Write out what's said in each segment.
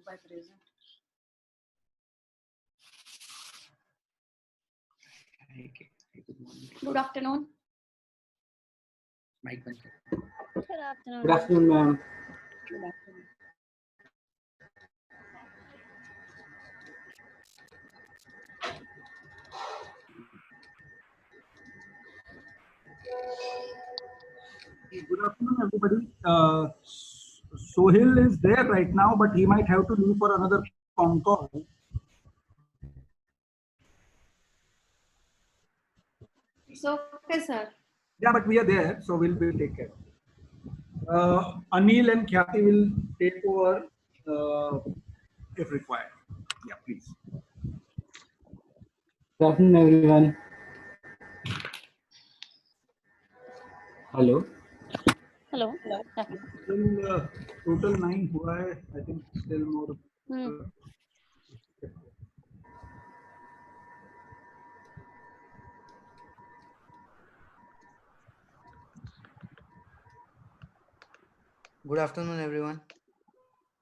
by present. Good afternoon. Mic band. Good afternoon. Good afternoon, ma'am. Good afternoon. Good afternoon, everybody. Sohil is there right now, but he might have to leave for another phone call. It's okay, sir. Yeah, but we are there, so we'll take care. Anil and Khyati will take over if required. Yeah, please. Good afternoon, everyone. Hello. Hello. Still total 9 हुआ है. I think still more. Good afternoon, everyone.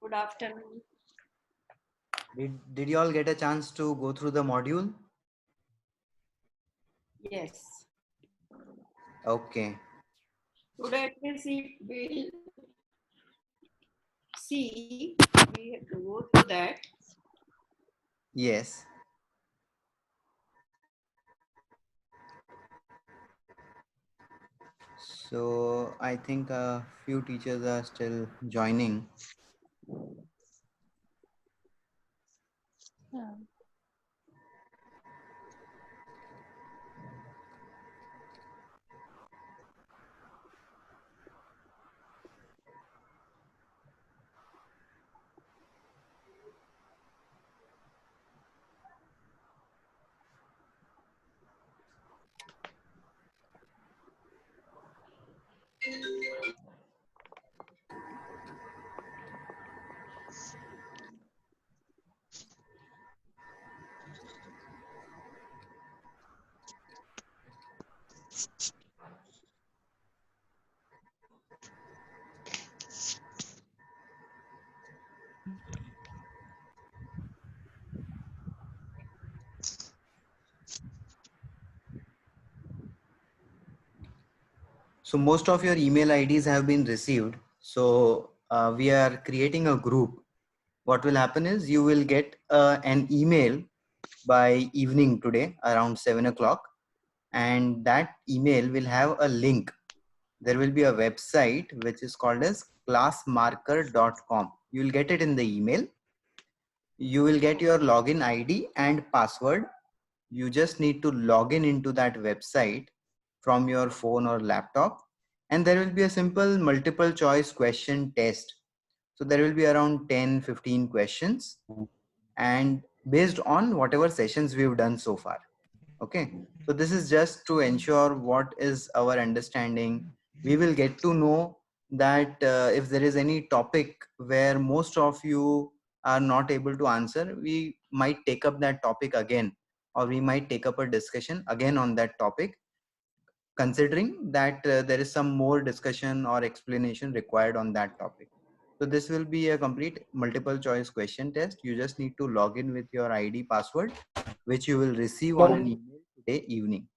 Good afternoon. Did you all get a chance to go through the module? Yes. Okay. Today we have to go through that. Yes. So I think a few teachers are still joining. Yeah. So most of your email IDs have been received. So we are creating a group. What will happen is you will get an email by evening today around 7 o'clock. And that email will have a link. There will be a website which is called as classmarker.com. You will get it in the email. You will get your login ID and password. You just need to log in into that website from your phone or laptop. And there will be a simple multiple choice question test. So there will be around 10-15 questions and based on whatever sessions we've done so far. Okay, so this is just to ensure what is our understanding. We will get to know that if there is any topic where most of you are not able to answer, we might take up that topic again, or we might take up a discussion again on that topic, considering that there is some more discussion or explanation required on that topic. So this will be a complete multiple choice question test. You just need to log in with your ID password, which you will receive on an email today evening.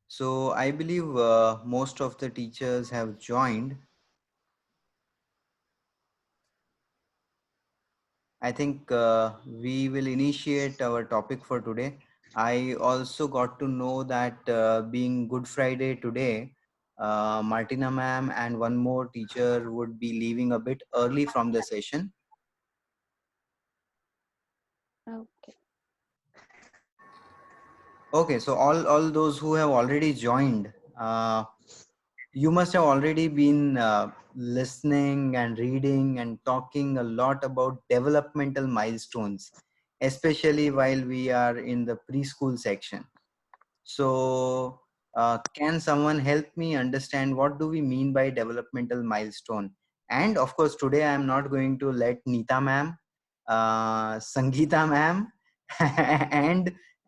So I believe most of the teachers have joined. I think we will initiate our topic for today. I also got to know that being Good Friday today, Martina ma'am and one more teacher would be leaving a bit early from the session. Okay. Okay, so all those who have already joined, you must have already been listening and reading and talking a lot about developmental milestones, especially while we are in the preschool section. So can someone help me understand what do we mean by developmental milestone? And of course, today I am not going to let Neeta ma'am, Sangeeta ma'am,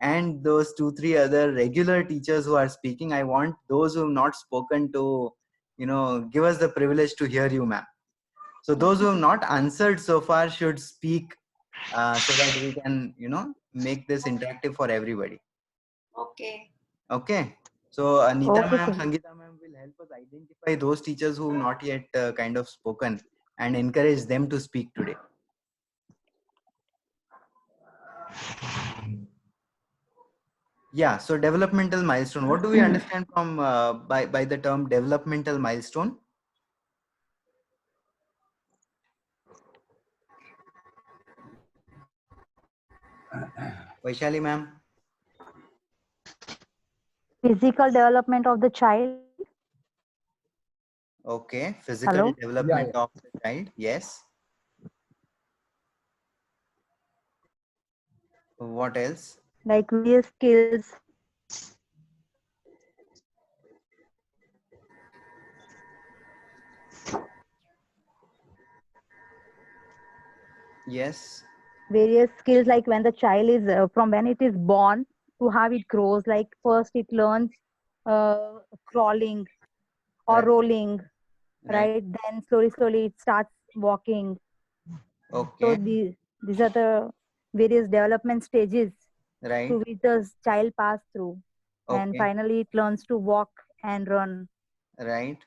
and those 2-3 other regular teachers who are speaking. I want those who have not spoken to give us the privilege to hear you, ma'am. So those who have not answered so far should speak so that we can, make this interactive for everybody. Okay. Okay. So Neeta Okay, ma'am, sir. Sangeeta ma'am will help us identify those teachers who have not yet kind of spoken and encourage them to speak today. Yeah. So developmental milestone. What do we understand from by the term developmental milestone? Vaishali ma'am. Physical development of the child. Okay. Physical Hello? development Yeah. of the child. Yes. What else? Like various skills. Yes. Various skills like when the child is from when it is born to how it grows. Like first it learns crawling or Right. rolling, Right. right? Then slowly it starts walking. So Okay. these are the various development stages Right. through which the child pass through, and Okay. finally it learns to walk and run. Right.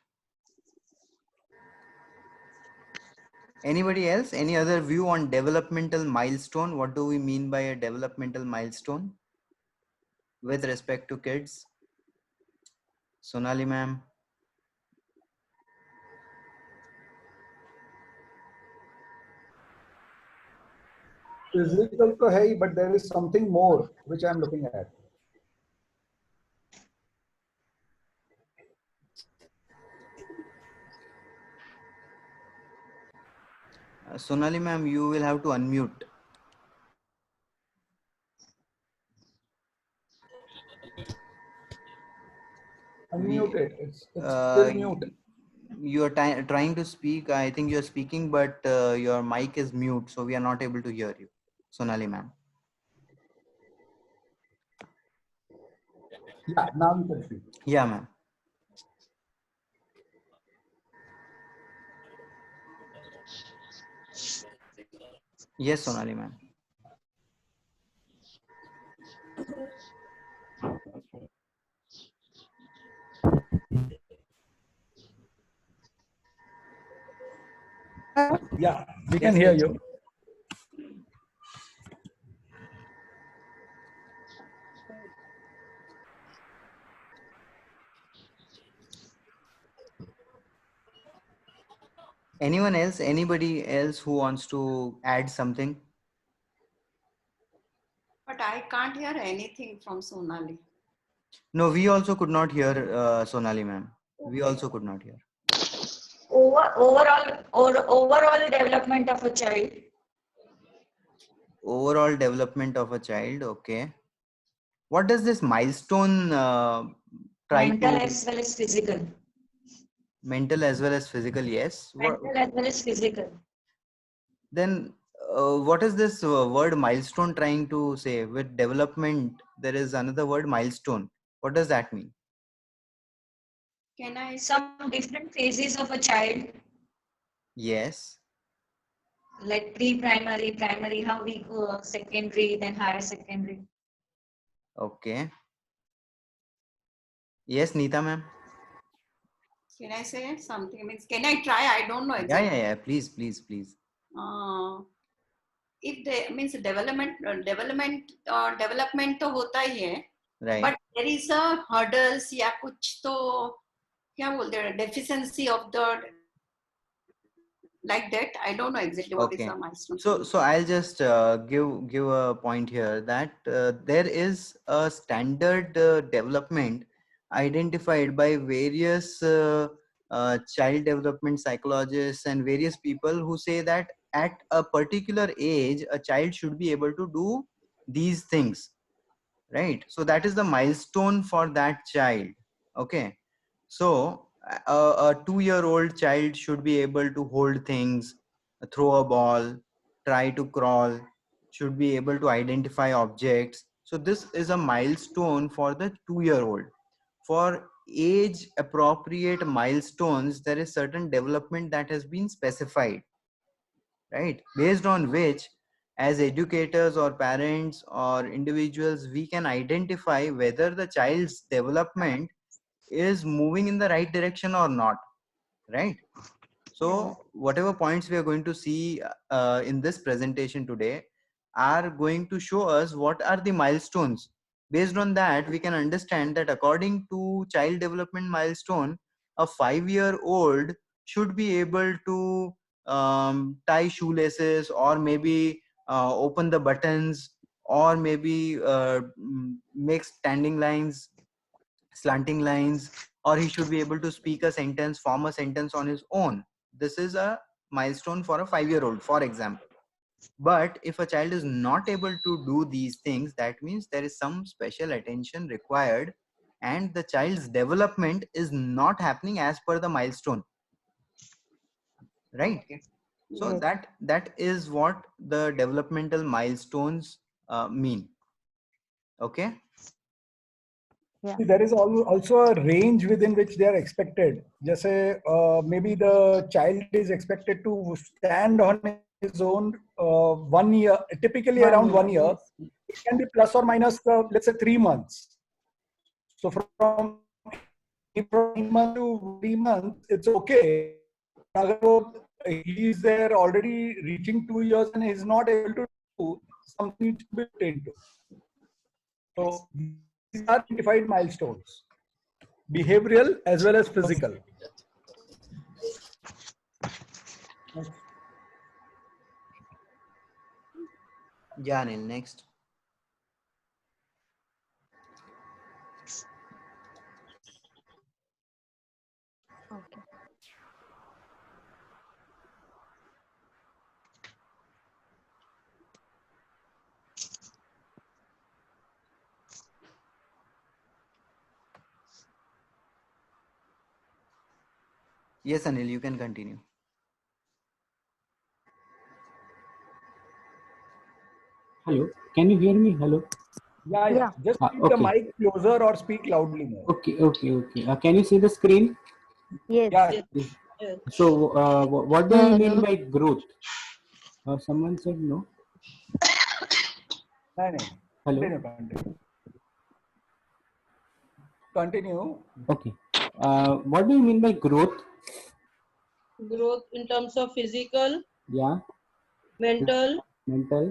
Anybody else? Any other view on developmental milestone? What do we mean by a developmental milestone with respect to kids? Sonali ma'am. Physical to hai, but there is something more which I am looking at. Sonali ma'am, you will have to unmute. Unmute it. It's Uh, still mute. you are trying to speak. I think you're speaking, but your mic is mute, so we are not able to hear you. Sonali ma'am. Yeah, now you can speak. Yeah, ma'am. Yes, Sonali ma'am. Yeah, we Yes, can hear yes. you. Anyone else? Anybody else who wants to add something? But I can't hear anything from Sonali. No, we also could not hear Sonali ma'am. We also could not hear. Overall development of a child. Overall development of a child. Okay. What does this milestone try Mental to? as well as physical. Mental as well as physical. Yes. Mental as well as physical. Then what is this word milestone trying to say? With development, there is another word milestone. What does that mean? Can I Some different phases of a child, Yes. like pre-primary, primary, how we go, secondary, then higher secondary. Okay. Yes, Neeta ma'am. can I say something? Means can I try? I don't know Yeah, exactly. yeah, yeah. Please, please, please. If they means development तो होता ही है, Right. but there is a hurdles या कुछ तो क्या बोलते हैं deficiency of the like that. I don't know exactly what is Okay. the milestone. So I'll just give a point here that there is a standard development identified by various child development psychologists and various people who say that at a particular age a child should be able to do these things, right? So that is the milestone for that child. Okay. So a 2-year-old child should be able to hold things, throw a ball, try to crawl, should be able to identify objects. So this is a milestone for the 2-year-old. For age appropriate milestones, there is certain development that has been specified, right? Based on which, as educators or parents or individuals, we can identify whether the child's development is moving in the right direction or not, right? So whatever points we are going to see in this presentation today are going to show us what are the milestones. Based on that, we can understand that according to child development milestone, a 5-year-old should be able to tie shoelaces, or maybe open the buttons, or maybe make standing lines, slanting lines, or he should be able to speak a sentence, form a sentence on his own. This is a milestone for a 5-year-old, for example. But if a child is not able to do these things, that means there is some special attention required and the child's development is not happening as per the milestone, right? So that is what the developmental milestones mean. Okay. See, there is also a range within which they are expected. Just say maybe the child is expected to stand on his own 1 year, typically around 1 year. It can be plus or minus, let's say 3 months. So from 3 months to 3 months, it's okay. He is there already reaching 2 years and is not able to do something to be into. So these are identified milestones, behavioral as well as physical. Yeah, Anil, next. Okay. Yes, Anil, you can continue. Hello, can you hear me? Hello. Yeah. Just keep the Okay. mic closer or speak loudly more. Okay. Can you see the screen? Yes. Yeah. So, what do you mean by growth? Someone said no. No. Hello. Continue. Okay. What do you mean by growth? Growth in terms of physical, Yeah. mental, Mental,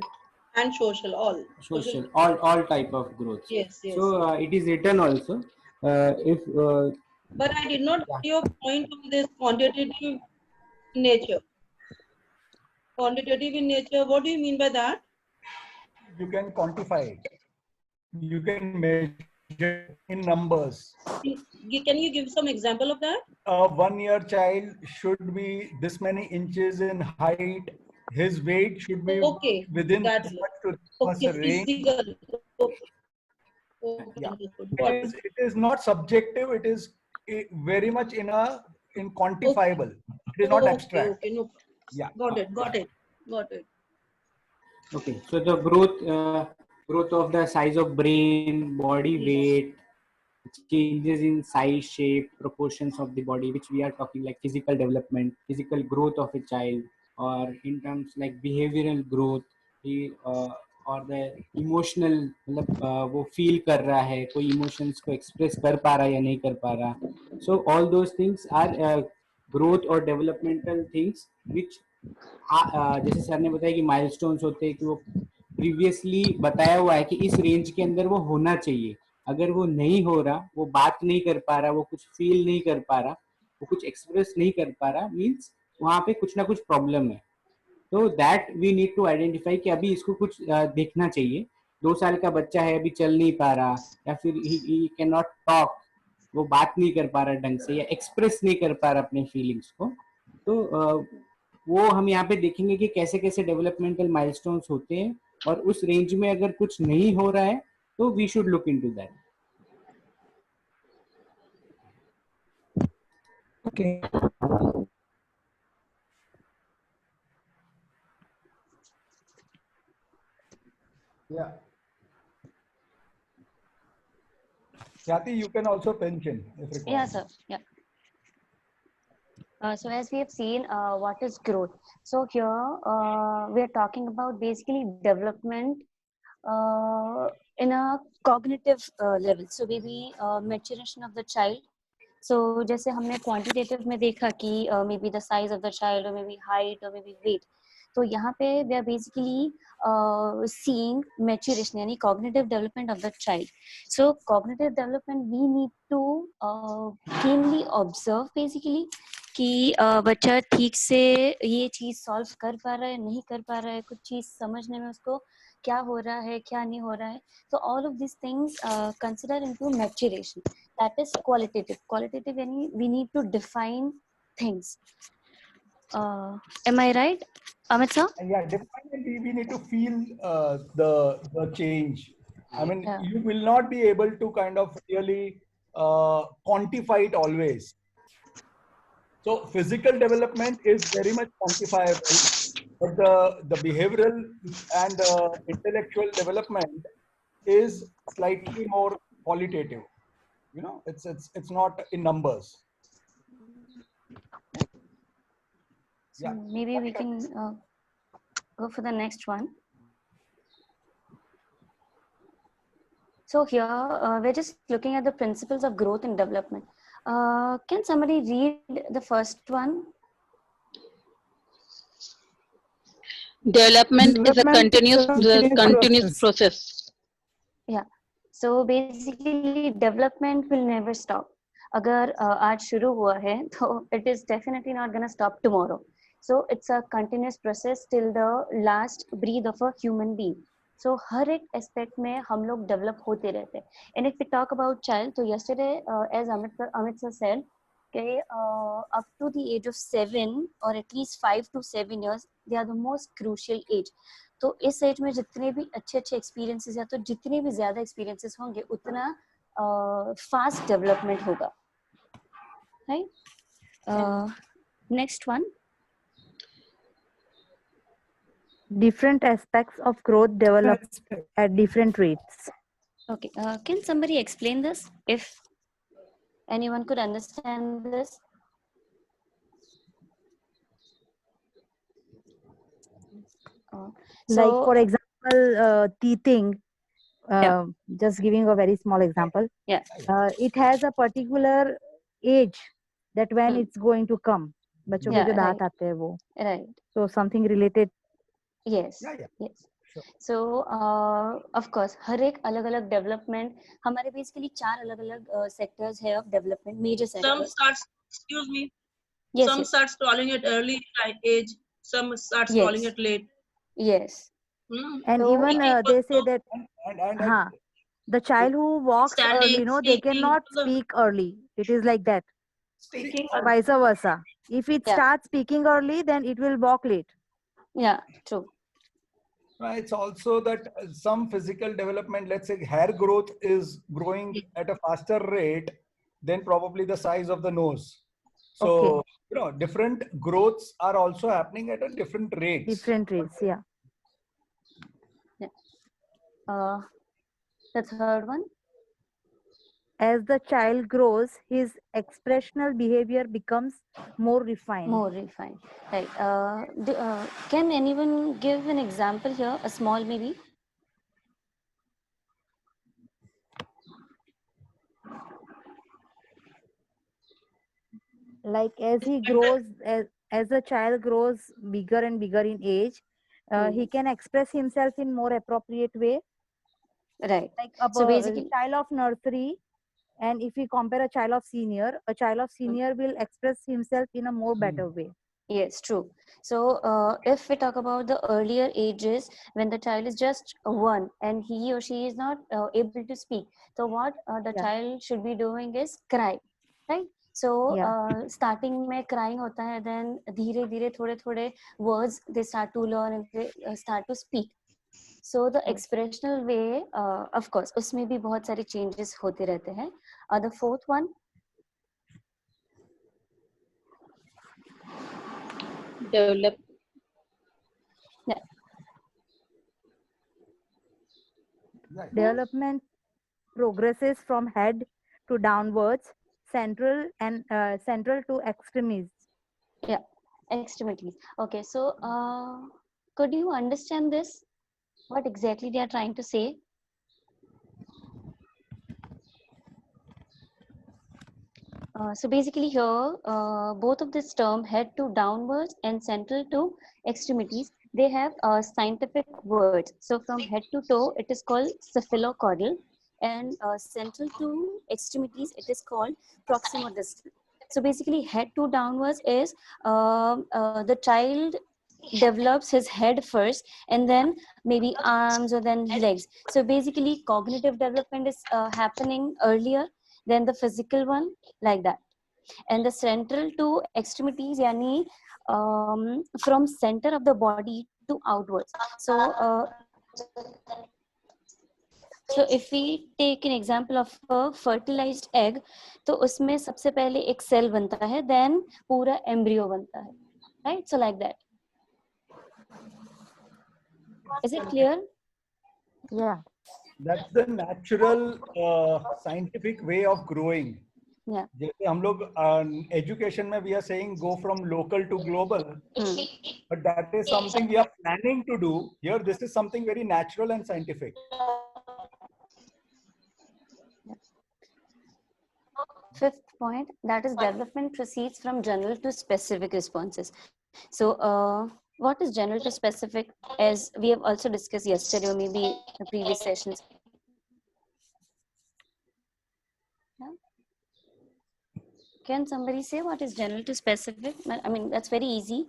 and social, all. social, all type of growth. Yes. So it is written also. If But I did not Yeah. get your point on this quantitative nature. Quantitative in nature, what do you mean by that? You can quantify it. You can measure in numbers. Can you give some example of that? A 1-year child should be this many inches in height. His weight should be Okay, within that this way. much to this Okay, much range. physical. Okay. Yeah. Understood. Got it. It is not subjective. It is very much in quantifiable. It is not abstract. Okay, no. Yeah. Got it. okay, so the growth of the size of brain, body weight, changes in size, shape, proportions of the body, which we are talking like physical development, physical growth of a child, or in terms like behavioral growth, he और the emotional मतलब वो feel कर रहा है, कोई emotions को express कर पा रहा है या नहीं कर पा रहा. So all those things are growth और डेवलपमेंटल थिंग्स विच जैसे सर ने बताया कि माइलस्टोन्स होते हैं कि वो प्रीवियसली बताया हुआ है कि इस रेंज के अंदर वो होना चाहिए. अगर वो नहीं हो रहा, वो बात नहीं कर पा रहा, वो कुछ फील नहीं कर पा रहा, वो कुछ एक्सप्रेस नहीं कर पा रहा, मीन्स वहाँ पे कुछ ना कुछ प्रॉब्लम है. तो that we need to identify कि अभी इसको कुछ देखना चाहिए. 2 साल का बच्चा है, अभी चल नहीं पा रहा, या फिर ही कैन नॉट टॉक, वो बात नहीं कर पा रहा ढंग से, या एक्सप्रेस नहीं कर पा रहा अपने फीलिंग्स को. तो वो हम यहाँ पे देखेंगे कि कैसे कैसे डेवलपमेंटल माइलस्टोन्स होते हैं, और उस रेंज में अगर कुछ नहीं हो रहा है तो we should look into that. Okay. Yeah. Yati, you can also pension if required. Yeah, sir. Yeah. So as we have seen, what is growth? So here we are talking about basically development in a cognitive level. So maybe maturation of the child. So जैसे हमने quantitative में देखा कि maybe the size of the child or maybe height or maybe weight. तो यहाँ पे we are basically seeing maturation यानी cognitive development of the child. So cognitive development we need to keenly observe basically कि बच्चा ठीक से ये चीज सॉल्व कर पा रहा है नहीं कर पा रहा है कुछ चीज समझने में उसको क्या हो रहा है क्या नहीं हो रहा है so all of these things consider into maturation that is qualitative यानी we need to define things am I right Amit sir Yeah, definitely we need to feel the change. I mean, Yeah. you will not be able to kind of really quantify it always. So physical development is very much quantifiable, but the behavioral and intellectual development is slightly more qualitative. You know, it's not in numbers. so Yeah. maybe we can go for the next one. So here we're just looking at the principles of growth and development. Can somebody read the first one? Development is a continuous process. Yeah. So basically development will never stop. अगर आज शुरू हुआ है तो it is definitely not gonna stop tomorrow. So it's a continuous process till the last breath of a human being. So हर एक aspect में हम लोग develop होते रहते हैं. And if we talk about child, तो yesterday as Amit sir said, okay, up to the age of 7 or at least 5 to 7 years, they are the most crucial age. तो इस एज में जितने भी अच्छे एक्सपीरियंसेस या तो जितने भी ज्यादा एक्सपीरियंसेस होंगे उतना फास्ट डेवलपमेंट होगा right next one Different aspects of growth develop at different rates. Okay, can somebody explain this if anyone could understand this? Like for example, teething. Yeah. Just giving a very small example. Yeah. It has a particular age that when it's going to come. बच्चों के Yeah, जो दांत right. आते हैं वो. Right. So something related. Yes. Yes. So of course हर एक अलग अलग डेवलपमेंट हमारे बेसिकली 4 अलग अलग सेक्टर्स है of development major Some sectors starts, excuse me, Yes, some yes. starts crawling at early age, some starts Yes. crawling at late. Yes. And So- even they say that the child who walks Standing, early, they speaking, cannot speak early. It is like that. Speaking Vice versa. If it starts speaking early, then it will walk late. Yeah, true. It's also that some physical development, let's say hair growth is growing at a faster rate than probably the size of the nose. So, different growths are also happening at a different rates. Different rates, yeah. The third one. As the child grows, his expressional behavior becomes more refined. More refined. Right. Can anyone give an example here? A small maybe? Like as he grows, as a child grows bigger and bigger in age, he can express himself in more appropriate way. Right. Like So a basically- child of nursery, and if we compare a child of senior will express himself in a more better way. Yes, true. So if we talk about the earlier ages, when the child is just 1 and he or she is not able to speak, so what the child should be doing is cry, right? So starting में crying होता है, then धीरे धीरे थोड़े थोड़े words they start to learn and they start to speak. So the expressional way, of course, उसमें भी बहुत सारे changes होते रहते हैं. The fourth one. Development progresses from head to downwards, central to extremes. Yeah, extremities. Okay, so could you understand this? What exactly they are trying to say? So basically here, both of this term, head to downwards and central to extremities, they have scientific words. So from head to toe, it is called cephalocaudal, and central to extremities, it is called proximodistal. So basically head to downwards is the child develops his head first and then maybe arms or then legs. So basically cognitive development is happening earlier than the physical one, like that. And the central to extremities, yani from center of the body to outwards. So if we take an example of a fertilized egg, तो उसमें सबसे पहले एक cell बनता है, then पूरा embryo बनता है, right? So like that. Is it clear? Yeah. That's the natural scientific way of growing. Yeah. जैसे हम लोग education में we are saying go from local to global, but that is something we are planning to do. Here, this is something very natural and scientific. Fifth point, that is development proceeds from general to specific responses. So what is general to specific, as we have also discussed yesterday or maybe the previous sessions? Yeah. Can somebody say what is general to specific? I mean, that's very easy.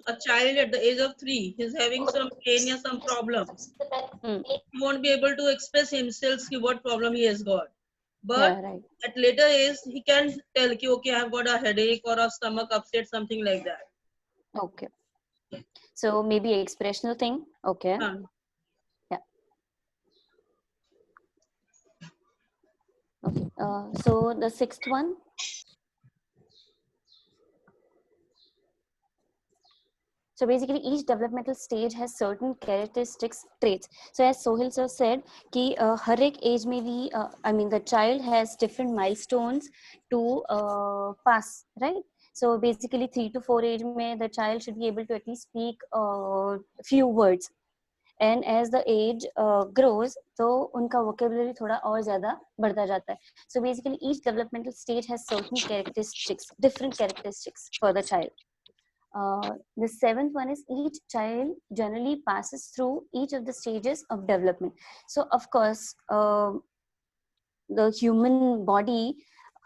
A child at the age of 3 is having some pain or some problems. He won't be able to express himself what problem he has got. But Yeah, right. at later age, he can tell, okay, I have got a headache or a stomach upset, something like that. Okay. So maybe expressional thing. Okay. Yeah. Okay. So the sixth one. So basically each developmental stage has certain characteristics, traits. So as Sohil sir said, कि हर एक age में भी, I mean the child has different milestones to pass, right? So basically 3 to 4 age में the child should be able to at least speak few words. And as the age grows, तो उनका vocabulary थोड़ा और ज़्यादा बढ़ता जाता है. So basically each developmental stage has certain characteristics, different characteristics for the child. The seventh one is each child generally passes through each of the stages of development. So of course, the human body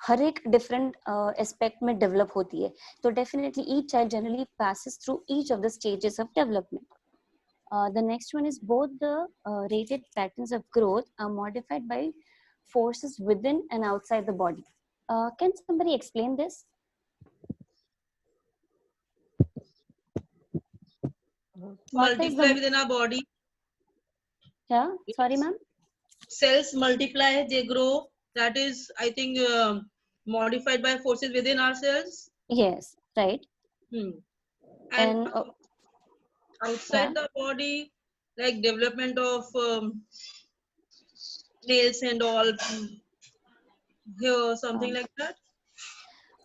हर एक different aspect में develop होती है. So definitely each child generally passes through each of the stages of development. The next one is both the rated patterns of growth are modified by forces within and outside the body. Can somebody explain this? Multiply within our body. Yeah, sorry ma'am. Cells multiply, they grow. That is, I think, modified by forces within ourselves. Yes, right. And outside the body, like development of nails and all, hair, something like that.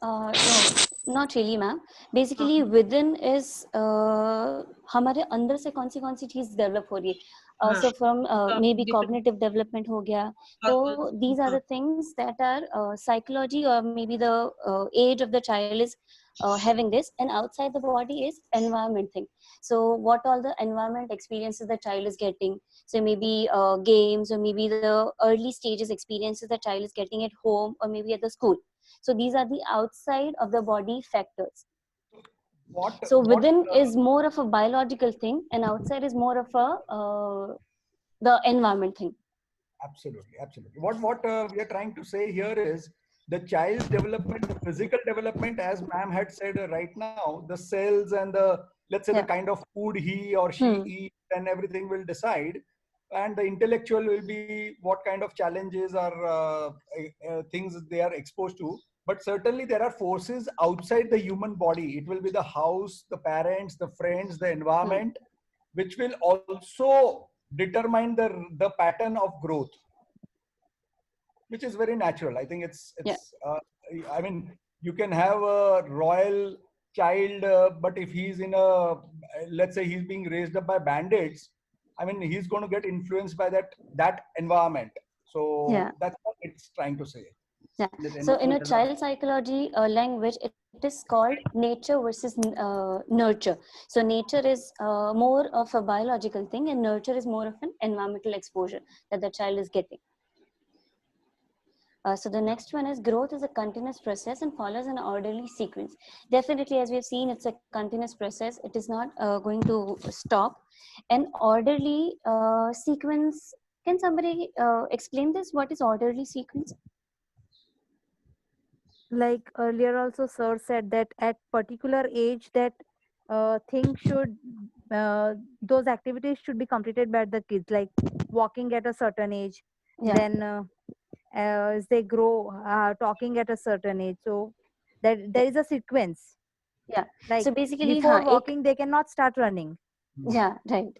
No, not really ma'am. Basically within is हमारे अंदर से कौन सी चीज develop हो रही है. So from maybe cognitive development हो गया. So these are the things that are psychology or maybe the age of the child is having this, and outside the body is environment thing. So what all the environment experiences the child is getting. So maybe games or maybe the early stages experiences the child is getting at home or maybe at the school. So these are the outside of the body factors. So within is more of a biological thing and outside is more of a the environment thing. Absolutely, absolutely. What we are trying to say here is the child's development, the physical development, as ma'am had said right now, the cells and the, let's say the kind of food he or she eats and everything will decide. And the intellectual will be what kind of challenges or things they are exposed to. But certainly there are forces outside the human body. It will be the house, the parents, the friends, the environment, which will also determine the pattern of growth, which is very natural. I think it's I mean, you can have a royal child, but if he's in a, let's say he's being raised up by bandits, I mean, he's going to get influenced by that environment. So that's what it's trying to say. Yeah. So in a child psychology language, it is called nature versus nurture. So nature is more of a biological thing, and nurture is more of an environmental exposure that the child is getting. So the next one is growth is a continuous process and follows an orderly sequence. Definitely, as we have seen, it's a continuous process. It is not going to stop. An orderly sequence, can somebody explain this? What is orderly sequence? Like earlier also sir said that at particular age that things should those activities should be completed by the kids, like walking at a certain age, then as they grow, talking at a certain age. So that there is a sequence. Yeah. Like so basically, before walking, they cannot start running. Yeah, right.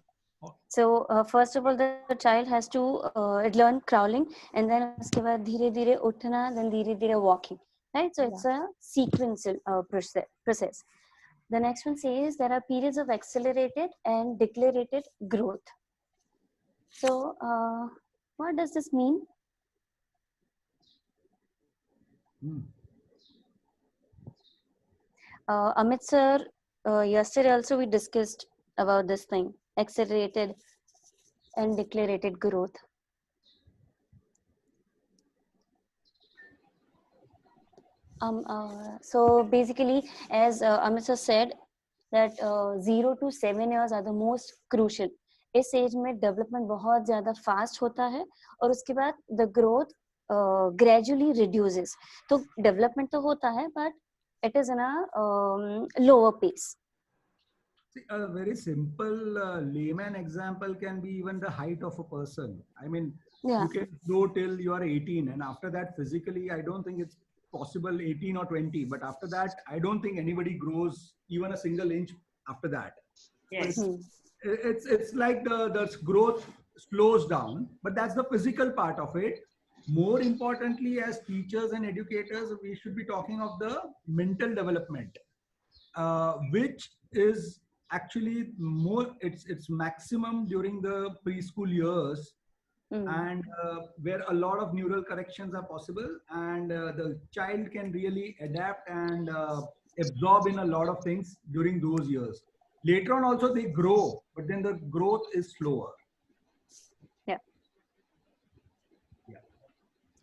So first of all, the child has to learn crawling, and then uske baad dheere dheere uthna, then dheere dheere walking. Right. So it's a sequential process. The next one says there are periods of accelerated and decelerated growth. So what does this mean? Amit sir, yesterday also we discussed about this thing, accelerated and decelerated growth. So basically, as Amit sir said, that 0 to 7 years are the most crucial. इस as में development बहुत ज्यादा fast होता है और उसके बाद the growth gradually reduces. तो डेवलपमेंट तो होता है but it is in a lower pace. See, a very simple layman example can be even the height of a person. I mean, you can grow till you are 18, and after that, physically, I don't think it's possible 18 or 20. But after that, I don't think anybody grows even a single inch after that. Yes. It's like the growth slows down, but that's the physical part of it. More importantly, as teachers and educators, we should be talking of the mental development, which is actually more, it's maximum during the preschool years, and where a lot of neural corrections are possible, and the child can really adapt and absorb in a lot of things during those years. Later on also they grow, but then the growth is slower.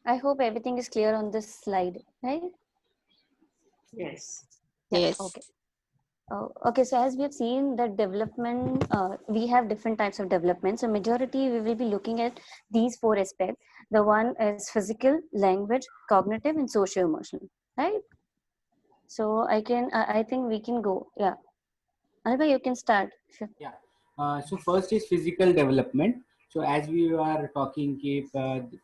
I hope everything is clear on this slide, right? Yes. Yes. Okay. Okay, so as we have seen that development, we have different types of development. So majority, we will be looking at these 4 aspects. The one is physical, language, cognitive, and socio-emotional, right? So I think we can go. Yeah. Anubhav, you can start. Sure. Yeah. So first is physical development. So as we are talking,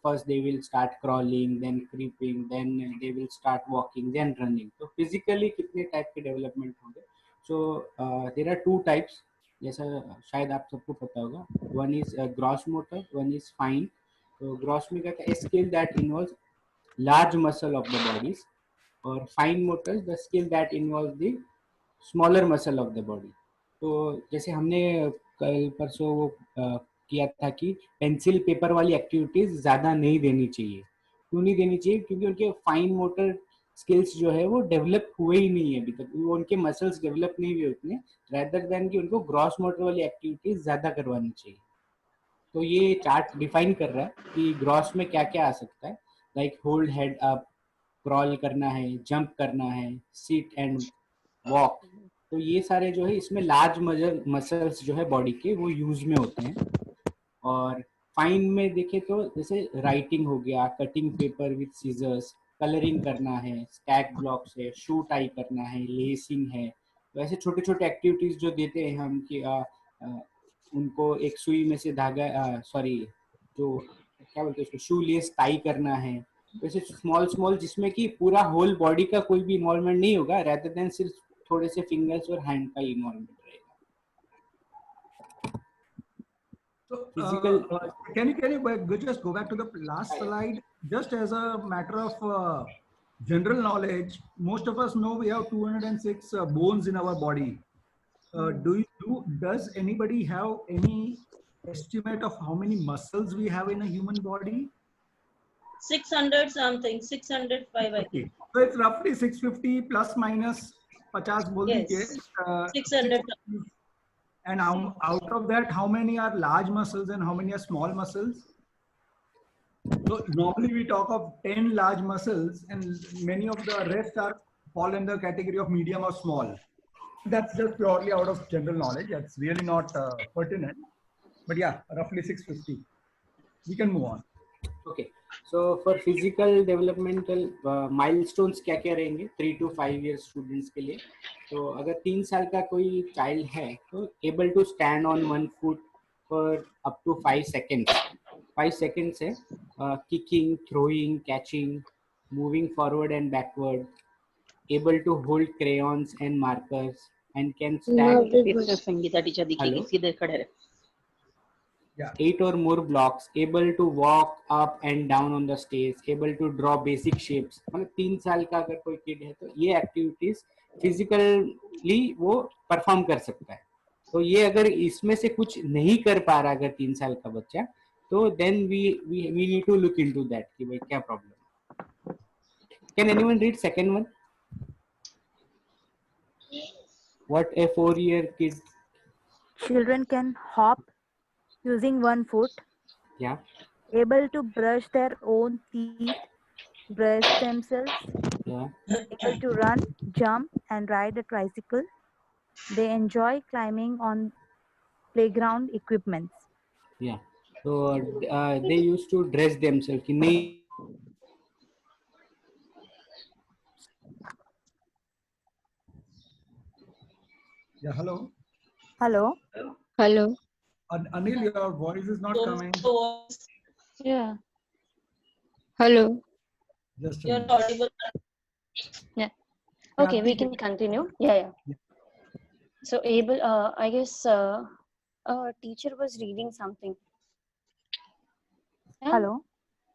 first they will start crawling, then creeping, then they will start walking, then running. So physically कितने type के development होंगे? So there are 2 types. जैसा शायद आप सबको पता होगा. One is gross motor, one is fine. So gross में क्या है? A skill that involves large muscle of the bodies, or fine motor, the skill that involves the smaller muscle of the body. तो जैसे हमने कल परसों वो किया था कि पेंसिल पेपर वाली एक्टिविटीज ज़्यादा नहीं देनी चाहिए. क्यों नहीं देनी चाहिए? क्योंकि उनके फाइन मोटर स्किल्स जो है वो डेवलप हुए ही नहीं है अभी तक, वो उनके मसल्स डेवलप नहीं हुए उतने, रेदर देन कि उनको ग्रॉस मोटर वाली एक्टिविटीज ज़्यादा करवानी चाहिए. तो ये चार्ट डिफाइन कर रहा है कि ग्रॉस में क्या क्या आ सकता है, like hold head up, crawl करना है, जंप करना है, सिट एंड वॉक. तो ये सारे जो है इसमें लार्ज मसल्स जो है बॉडी के वो यूज में होते हैं. और फाइन में देखे तो जैसे राइटिंग हो गया, cutting paper with scissors, colouring करना है, स्टैक ब्लॉक्स है, शू टाई करना है, लेसिंग है. तो ऐसे छोटे छोटे एक्टिविटीज जो देते हैं हम कि उनको एक सुई में से धागा जो क्या बोलते हैं उसको, शू लेस टाई करना है. वैसे स्मॉल जिसमें कि पूरा होल बॉडी का कोई भी इन्वॉल्वमेंट नहीं होगा, रेदर देन सिर्फ थोड़े से फिंगर्स और हैंड का इन्वॉल्वमेंट रहेगा. So, Physical. can you just go back to the last slide? Just as a matter of general knowledge, most of us know we have 206 bones in our body. Does anybody have any estimate of how many muscles we have in a human body? 600 something, 605 I think. So it's roughly 650 plus minus 50 बोल दीजिए. Yes. 600. And out of that, how many are large muscles and how many are small muscles? So normally we talk of 10 large muscles, and many of the rest fall in the category of medium or small. That's just purely out of general knowledge. That's really not pertinent. But yeah, roughly 650. We can move on. Okay. So for physical developmental milestones क्या क्या रहेंगे 3 to 5 years students के लिए? तो अगर 3 साल का कोई child है तो able to stand on one foot for up to 5 seconds. 5 seconds है kicking, throwing, catching, moving forward and backward, able to hold crayons and markers and can stand. Sangeeta teacher दिखेगी सीधे खड़े रहे. Yeah. 8 or more blocks, able to walk up and down on the stairs, able to draw basic shapes. मतलब 3 साल का अगर कोई kid है तो ये activities physically वो perform कर सकता है. तो ये अगर इसमें से कुछ नहीं कर पा रहा अगर 3 साल का बच्चा तो then we need to look into that कि भाई क्या problem. Can anyone read second one? What a 4-year kid. Children can hop using one foot. Yeah. Able to brush their own teeth, brush themselves. Yeah. Able to run, jump, and ride a tricycle. They enjoy climbing on playground equipments. Yeah. So they used to dress themselves. कि नहीं Yeah, hello. Hello. Hello. Anil, your voice is not coming. Yeah. Hello. Just You're audible. Yeah. Okay, we can continue. Yeah. So able, I guess teacher was reading something. Yeah? Hello.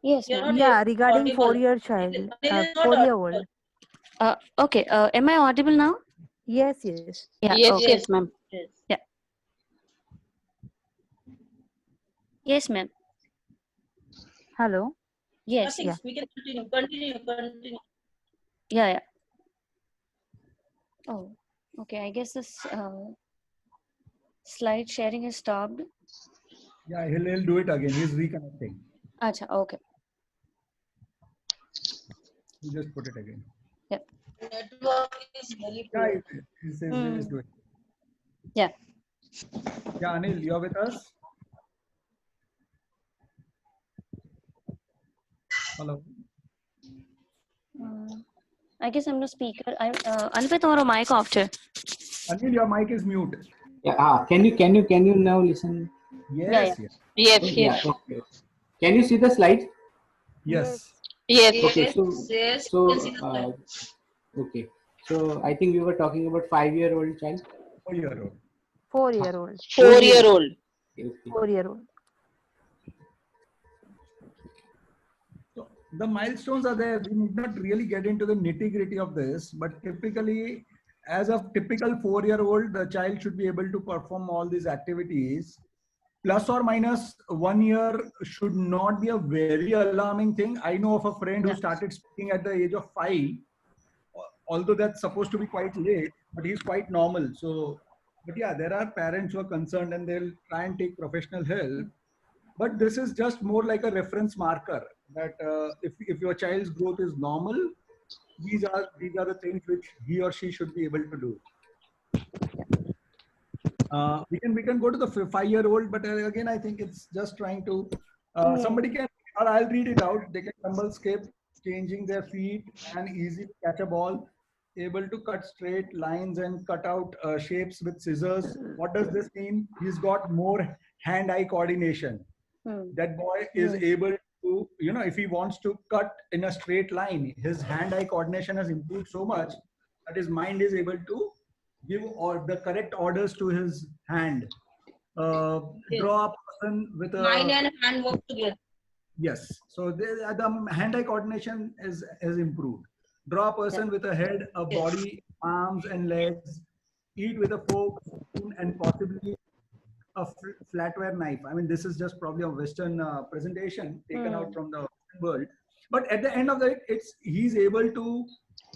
Yes, You're ma'am. not Yeah, regarding audible. 4-year child, Anil is not 4-year-old. audible. Okay, am I audible now? Yes, yes. Yeah. Yes, Okay. yes, ma'am. Yes. Yeah. Yes, ma'am. Hello. Yes. Nothing. We can continue. Yeah. Oh, okay. I guess this slide sharing is stopped. Yeah, he'll do it again. He's reconnecting. Acha, okay. You just put it again. Yeah. Network is very Yeah, poor. he's doing. Yeah. Yeah, Anil, you're with us? Hello. I guess I'm the speaker. Anupit, tomorrow mic off chair. Anil, your mic is mute. Yeah. Can you now listen? Yes. Yeah. Yes, Yeah. yes. Okay. Can you see the slide? Yes. Yes. Okay. Yes. So You can see the slide. okay. So I think we were talking about 5-year-old child. 4-year-old. 4-year-old. 4-year-old. Okay. 4-year-old. So the milestones are there. We need not really get into the nitty-gritty of this, but typically, as a typical 4-year-old, the child should be able to perform all these activities. Plus or minus 1 year should not be a very alarming thing. I know of a friend who started speaking at the age of 5, although that's supposed to be quite late, but he's quite normal. So, but yeah, there are parents who are concerned and they'll try and take professional help. But this is just more like a reference marker that if your child's growth is normal, these are the things which he or she should be able to do. We can go to the 5-year-old, but again, I think it's just trying to, somebody can, or I'll read it out. They can tumble, skip, changing their feet and easy to catch a ball, able to cut straight lines and cut out shapes with scissors. What does this mean? He's got more hand-eye coordination. That boy is able to, if he wants to cut in a straight line, his hand-eye coordination has improved so much that his mind is able to give the correct orders to his hand. Yes. Draw a person with a Mind and hand work together. yes. So the hand-eye coordination is improved. Draw a person with a head, a body, arms and legs. Eat with a fork, spoon, and possibly a flatware knife. I mean, this is just probably a Western presentation taken out from the Western world. But at the end of it, he's able to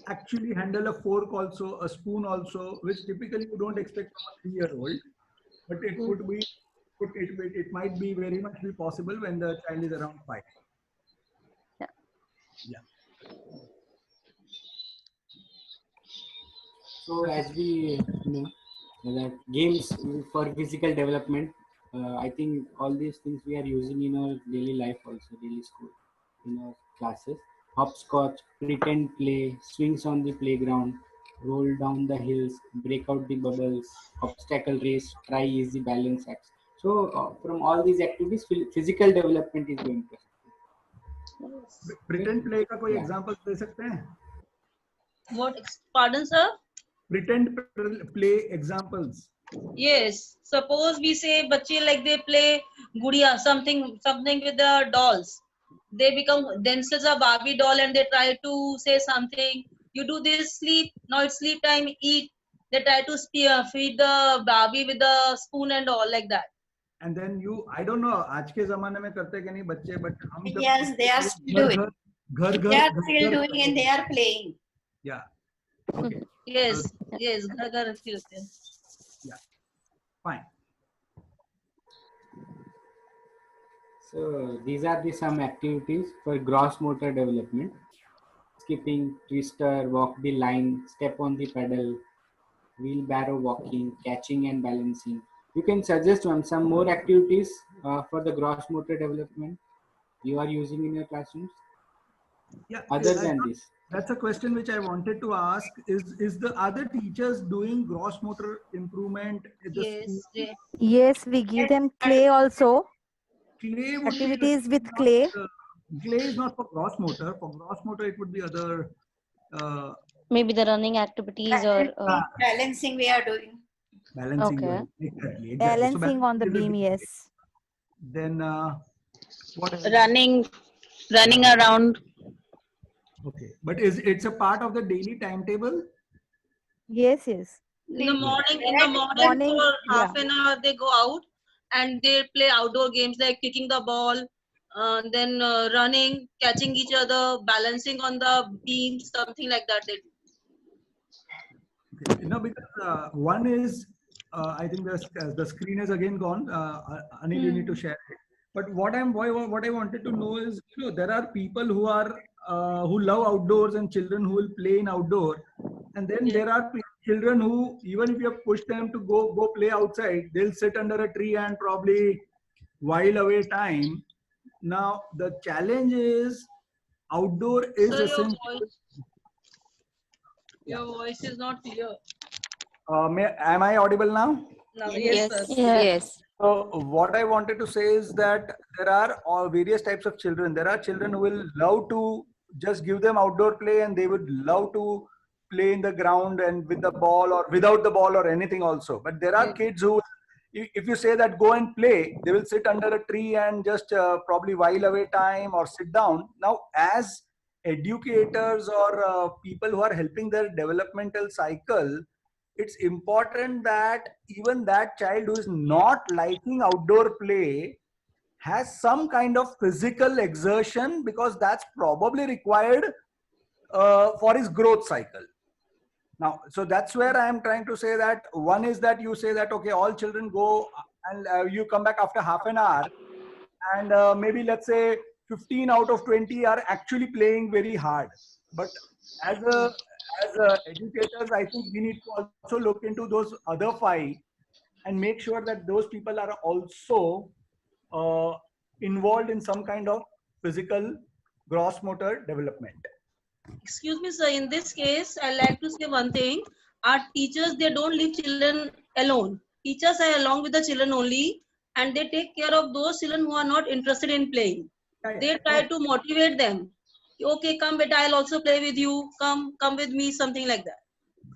actually handle a fork also, a spoon also, which typically you don't expect from a 3-year-old. But it could be, it might be very much be possible when the child is around 5. Yeah. So as we know, that games for physical development, I think all these things we are using in our daily life also, daily school, in our classes. Hopscotch, pretend play, swings on the playground, roll down the hills, break out the bubbles, obstacle race, try easy balance acts. So from all these activities, physical development is going to happen. Pretend play का कोई example दे सकते हैं? What? Pardon, sir? Pretend play examples. Yes. Suppose we say bache like they play gudiya, something with the dolls. They become themselves a Barbie doll and they try to say something. You do this, sleep. Now it's sleep time. Eat. They try to feed the Barbie with the spoon and all like that. And then I don't know आज के ज़माने में करते क्या नहीं बच्चे, but हम जब Yes, they are still doing. They are still doing and they are playing. Yeah. Okay. Yes. Yes. Ghar yeah. Fine. So these are some activities for gross motor development: skipping, twister, walk the line, step on the pedal, wheelbarrow walking, catching and balancing. You can suggest some more activities for the gross motor development you are using in your classrooms. Yeah. Other than this, that's a question which I wanted to ask. Is the other teachers doing gross motor improvement? Yes. Yes, we give them clay also. Clay activities with clay. Clay is not for gross motor. For gross motor, it would be other. Maybe the running activities or balancing we are doing. Balancing. Okay. Exactly. Balancing So on the beam, yes. Then what else? Running around. Okay, but it's a part of the daily timetable? Yes, yes. In the morning for half an hour they go out and they play outdoor games like kicking the ball, then running, catching each other, balancing on the beam, something like that they do. Okay. No, because one is, I think the screen is again gone. Anil, you need to share it. But what I wanted to know is, there are people who love outdoors and children who will play in outdoor, and then there are children who, even if you have pushed them to go play outside, they'll sit under a tree and probably while away time. Now the challenge is outdoor is essential. Your voice is not clear. Am I audible now? No, yes. Yes. So what I wanted to say is that there are various types of children. There are children who will love to just give them outdoor play and they would love to play in the ground and with the ball or without the ball or anything also. But there are kids who, if you say that go and play, they will sit under a tree and just probably while away time or sit down. Now, as educators or people who are helping their developmental cycle, it's important that even that child who is not liking outdoor play has some kind of physical exertion, because that's probably required for his growth cycle. Now, so that's where I am trying to say that one is that you say that, okay, all children go and you come back after half an hour and maybe let's say 15 out of 20 are actually playing very hard. But as educators, I think we need to also look into those other 5 and make sure that those people are also involved in some kind of physical gross motor development. Excuse me, sir. In this case, I like to say one thing. Our teachers, they don't leave children alone. Teachers are along with the children only, and they take care of those children who are not interested in playing. They try to motivate them. Okay, come, beta, I'll also play with you. Come with me, something like that.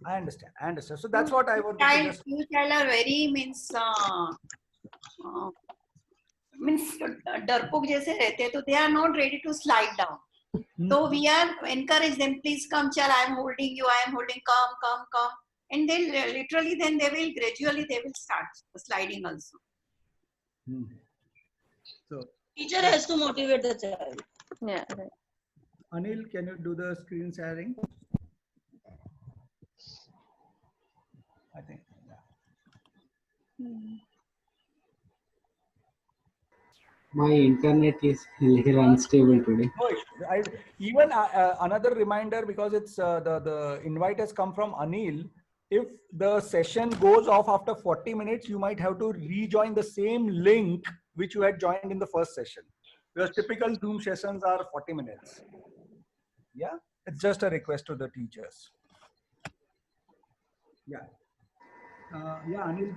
I understand. So that's what I would Few child are very means डरपोक जैसे रहते हैं, तो they are not ready to slide down. So we are encourage them, please come, chal, I am holding you, I am holding, come, and then literally then they will gradually they will start sliding also. So Teacher has to motivate the child. Yeah. Right. Anil, can you do the screen sharing? I think. Yeah. My internet is a little unstable today. No issue. Even another reminder, because it's the invite has come from Anil. If the session goes off after 40 minutes, you might have to rejoin the same link which you had joined in the first session. Because typical Zoom sessions are 40 minutes. Yeah, it's just a request to the teachers. Yeah. Yeah, Anil.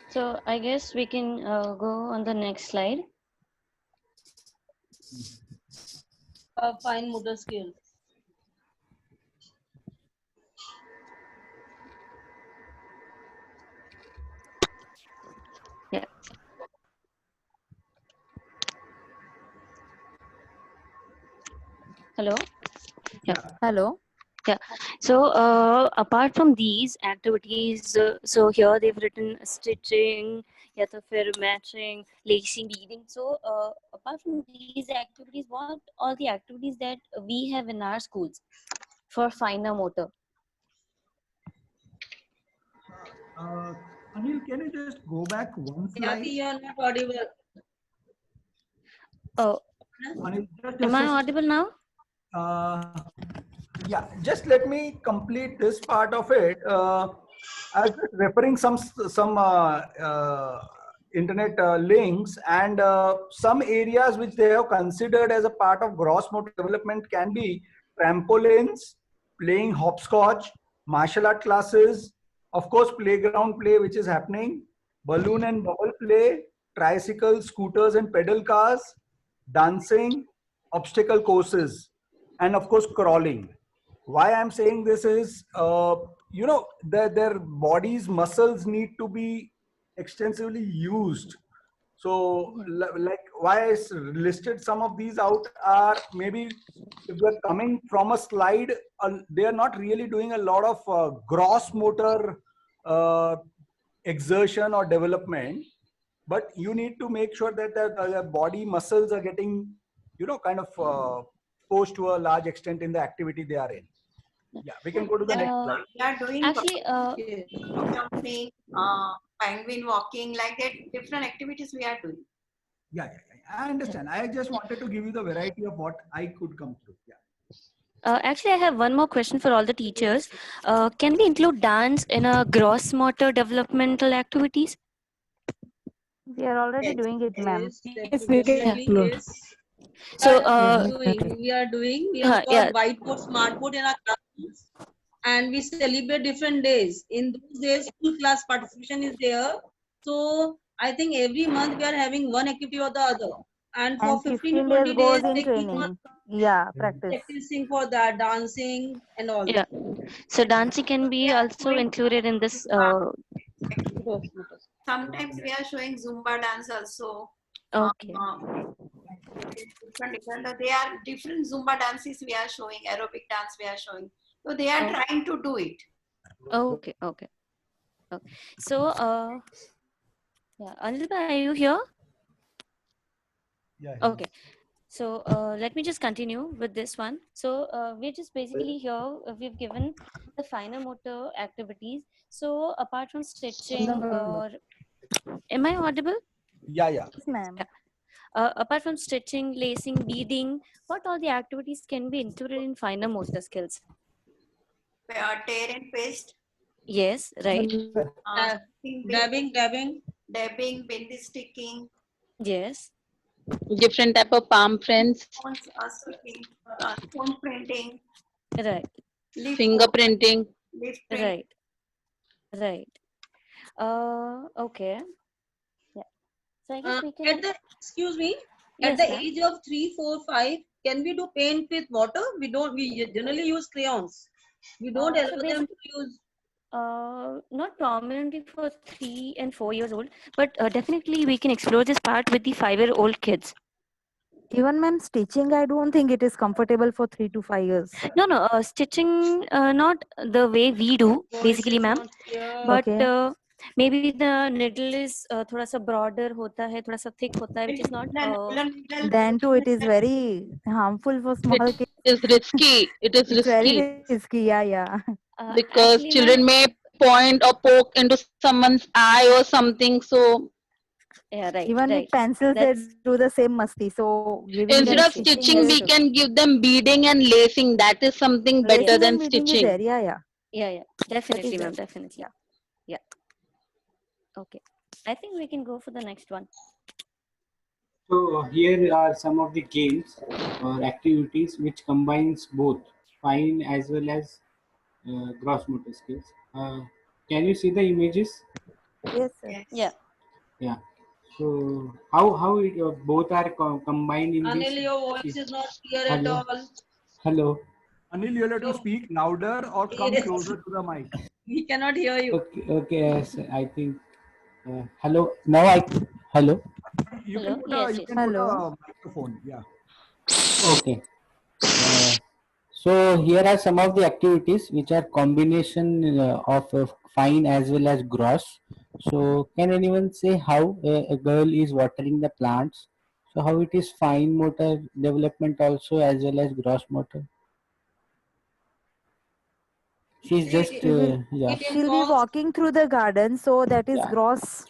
So I guess we can go on the next slide. Fine motor skills. Yeah. Hello. Yeah. Hello. Yeah. So apart from these activities, so here they've written stitching, ya to fir matching, lacing, beading. So apart from these activities, what all the activities that we have in our schools for finer motor? Anil, can you just go back one slide? You are not audible. Oh, Anil, am I audible now? Yeah, just let me complete this part of it. I was just referring some internet links, and some areas which they have considered as a part of gross motor development can be trampolines, playing hopscotch, martial art classes, of course playground play which is happening, balloon and bubble play, tricycles, scooters and pedal cars, dancing, obstacle courses, and of course crawling. Why I'm saying this is, you know, their bodies muscles need to be extensively used. So like why I listed some of these out are maybe if they're coming from a slide, they are not really doing a lot of gross motor exertion or development, but you need to make sure that the body muscles are getting, you know, kind of exposed to a large extent in the activity they are in. Yeah, we can go to the next slide. We are doing Actually, jumping, penguin walking, like that, different activities we are doing. Yeah, I understand. I just wanted to give you the variety of what I could come through. Yeah. Actually, I have one more question for all the teachers. Can we include dance in a gross motor developmental activities? We are already doing it, ma'am. Yes, we can include. So we are doing. We have got yeah. whiteboard, smartboard in our classrooms, and we celebrate different days. In those days, full class participation is there. So I think every month we are having one activity or the other, and for 15 to 20 goes days in they keep training. on Yeah, practice. practicing for that, dancing and all. Yeah. So dancing can be also included in this. Sometimes we are showing Zumba dance also. Okay. Different. They are different Zumba dances we are showing, aerobic dance we are showing. So they are trying to do it. Okay. Okay. Okay. So yeah, Anil, are you here? Yeah. Okay. So let me just continue with this one. So we're just basically here, we've given the finer motor activities. So apart from stitching or, am I audible? Yeah. Yes, ma'am. Apart from stitching, lacing, beading, what all the activities can be included in finer motor skills? Tear and paste. Yes, right. Dabbing, bindi sticking. Yes. Different type of palm prints. Phone printing. Right. Fingerprinting. Right. Right. Okay. Yeah. So I guess we can. At the, excuse me, Yes, at the ma'am. age of 3, 4, 5, can we do paint with water? We don't. We generally use crayons. We don't So allow them basically, to use. not prominently for 3 and 4 years old, but definitely we can explore this part with the 5-year-old kids. Even ma'am, stitching, I don't think it is comfortable for 3 to 5 years. No, no, stitching, not the way we do, Voice basically, is ma'am. not clear. But Okay. maybe the needle is थोड़ा सा broader होता है, थोड़ा सा thick होता है, which is not. Then too, it is very harmful for It small kids. is risky. It is It's very risky risky. Yeah, yeah. because Actually, children may point or poke into someone's eye or something. So yeah, right, Even right. with pencils, they That's do the same musty. So giving instead them of yes, yes, stitching stitching, that's is we true. can give them beading and lacing. That is something better lacing than and beading is stitching. there. Yeah, yeah. Yeah, yeah, That definitely, is ma'am, there. definitely. Yeah. Yeah. Okay. I think we can go for the next one. So here are some of the games or activities which combines both fine as well as gross motor skills. Can you see the images? Yes, sir. Yeah. Yeah. So how it, both are combined in this? Anil, your voice is not clear at Hello. all. Hello. Anil, you have to speak louder or come Yes. closer to the mic. We cannot hear you. Okay. Okay. Yes, I think. Hello. Now I. Hello. You Hello. can put Yes, a yes. Hello. microphone. Yeah. Okay. So here are some of the activities which are combination of fine as well as gross. So can anyone say how a girl is watering the plants? So how it is fine motor development also as well as gross motor? She's just She will. yeah, It She'll be involves walking through the garden. So that is yeah, gross,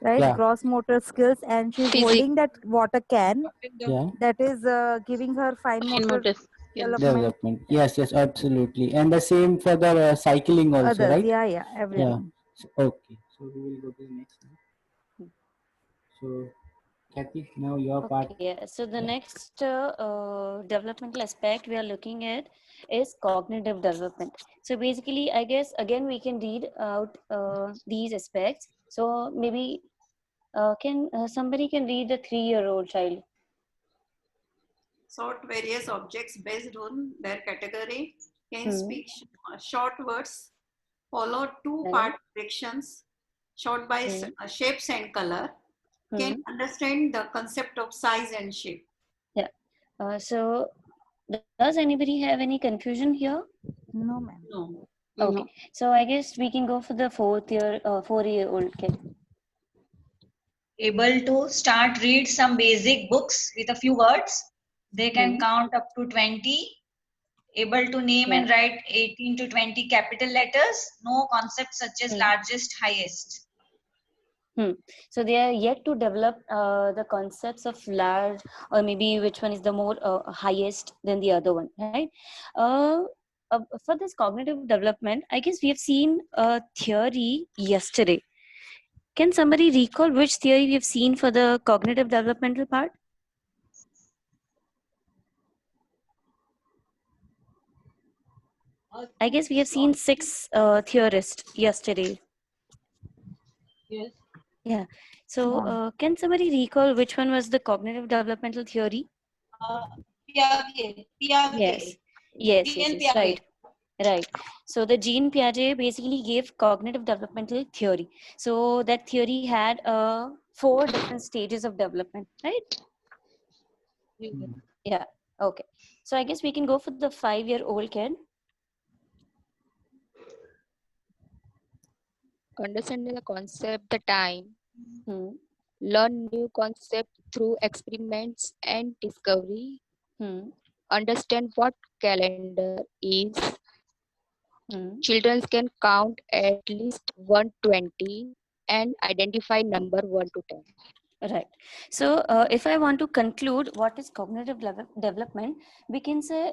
right? yeah, Gross motor skills, and she's Physics holding that water can. yeah. That is giving her fine and motor motor skills. development. Development. Yes, yes, absolutely. And the same for the cycling also, Others, right? yeah, yeah, Yeah. everything. Okay. So we will go to the next one. So Kathy, now your part. Okay, yeah. So the Yeah. next developmental aspect we are looking at is cognitive development. So basically, I guess again we can read out these aspects. So maybe can somebody can read the 3-year-old child? Sort various objects based on their category. Can Hmm. speak short words. Follow two Right. part directions. Short by Hmm. shapes and color. Can Hmm. understand the concept of size and shape. Yeah. So does anybody have any confusion here? No, ma'am. No. Okay. No. So I guess we can go for the 4-year-old kid. Able to start read some basic books with a few words. They can Hmm. count up to 20. Able to name Yeah. and write 18 to 20 capital letters. No concepts such as Hmm. largest, highest. So they are yet to develop the concepts of large, or maybe which one is the more highest than the other one, right? Uh, for this cognitive development, I guess we have seen a theory yesterday. Can somebody recall which theory we have seen for the cognitive developmental part? I guess we have seen 6 theorists yesterday. yes. Yeah. So can somebody recall which one was the cognitive developmental theory? Piaget. Yes. Yes, Jean yes, yes, right. Piaget. Right. So the Jean Piaget basically gave cognitive developmental theory. So that theory had 4 different stages of development, right? Yeah. Okay. So I guess we can go for the 5-year-old kid. Understanding the concept, the time, Hmm. learn new concept through experiments and discovery, Hmm. understand what calendar is. Hmm. Children can count at least 120 and identify number 1 to 10. Right. So if I want to conclude what is cognitive development, we can say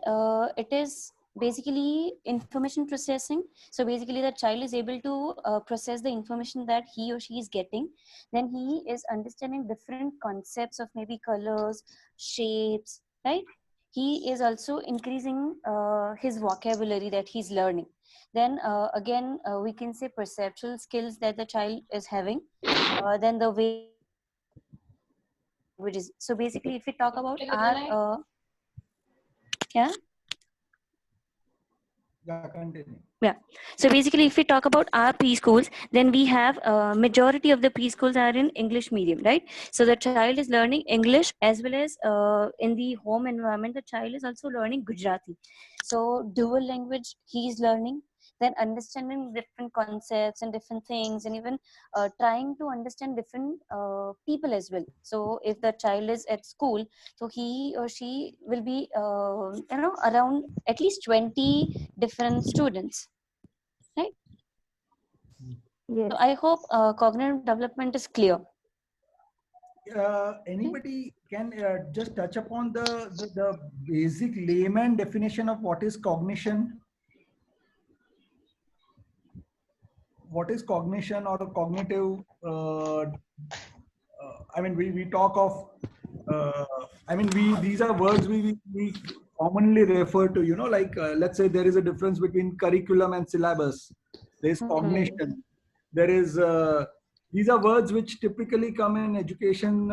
it is basically information processing. So basically the child is able to process the information that he or she is getting. Then he is understanding different concepts of maybe colors, shapes, right? He is also increasing his vocabulary that he's learning. Then again, we can say perceptual skills that the child is having. Then the way languages. So basically, if we talk about our, yeah, Yeah, continue. Yeah. So basically, if we talk about our preschools, then we have majority of the preschools are in English medium, right? So the child is learning English as well as in the home environment, the child is also learning Gujarati. So dual language he is learning, then understanding different concepts and different things, and even trying to understand different people as well. So if the child is at school, so he or she will be around at least 20 different students, right? Yes. So I hope cognitive development is clear. Anybody can just touch upon the basic layman definition of what is cognition? What is cognition or a cognitive? I mean, we talk of. I mean, these are words we commonly refer to. You know, like let's say there is a difference between curriculum and syllabus. There is cognition. There is. These are words which typically come in education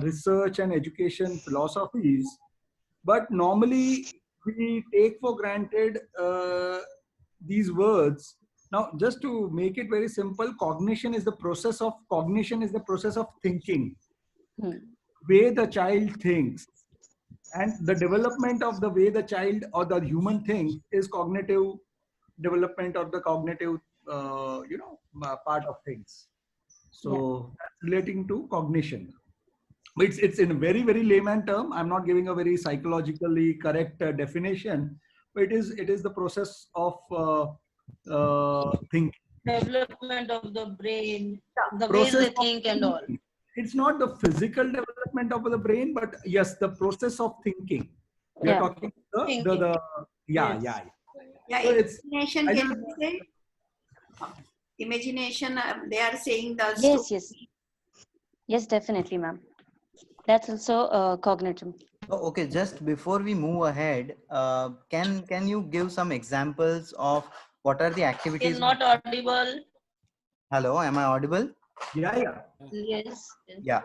research and education philosophies, but normally we take for granted these words. Now, just to make it very simple, cognition is the process of thinking, way the child thinks, and the development of the way the child or the human thinks is cognitive development or the cognitive part of things. So that's relating to cognition. It's in a very, very layman term. I'm not giving a very psychologically correct definition, but it is the process of thinking. Development of the brain, the ways Process they of think and all. thinking. It's not the physical development of the brain, but yes, the process of thinking. We are talking the Yeah, So it's imagination, can you say? Imagination, they are saying the Yes, definitely, ma'am. That's also cognitive. Oh, okay, just before we move ahead, can you give some examples of what are the activities? Is not audible. Hello, am I audible? Yeah. Yes. Yeah.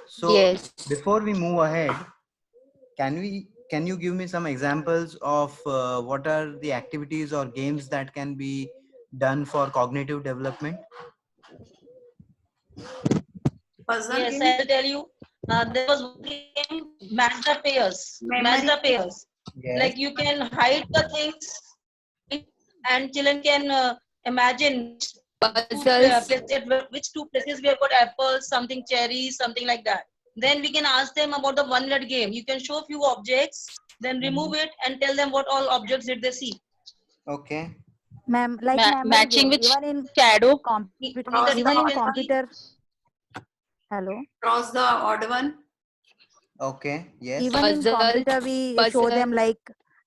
So before we move ahead, can you give me some examples of what are the activities or games that can be done for cognitive development? Puzzle Yes, game? I'll tell you. There was one game, match the pairs. Match the pairs. Yes. Like you can hide the things, and children can imagine which two places we have got apples, something cherries, something like that. Then we can ask them about the one-minute game. You can show a few objects, then remove it, and tell them what all objects did they see. Okay. Ma'am, like matching game, with even in shadow. computer. Hello. Cross the odd one. Okay. Yes. Even in computer, we show them like,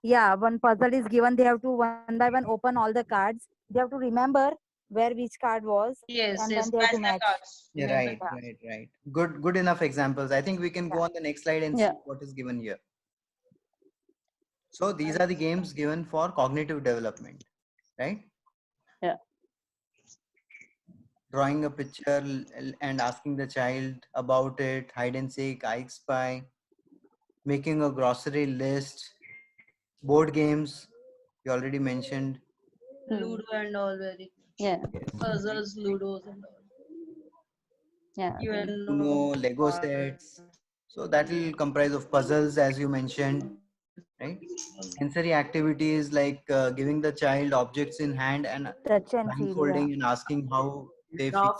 one puzzle is given. They have to one by one open all the cards. They have to remember where which card was, and then they have to match. Yeah, right. Good enough examples. I think we can go on the next slide and see what is given here. So these are the games given for cognitive development, right? Yeah. Drawing a picture and asking the child about it, hide and seek, I spy, making a grocery list, board games, you already mentioned. Ludo and all very. Puzzles, Ludos and all. Uno, Lego sets. So that will comprise of puzzles, as you mentioned, right? Sensory activities like giving the child objects in hand and touch and feel, blindfolding and asking how they feel.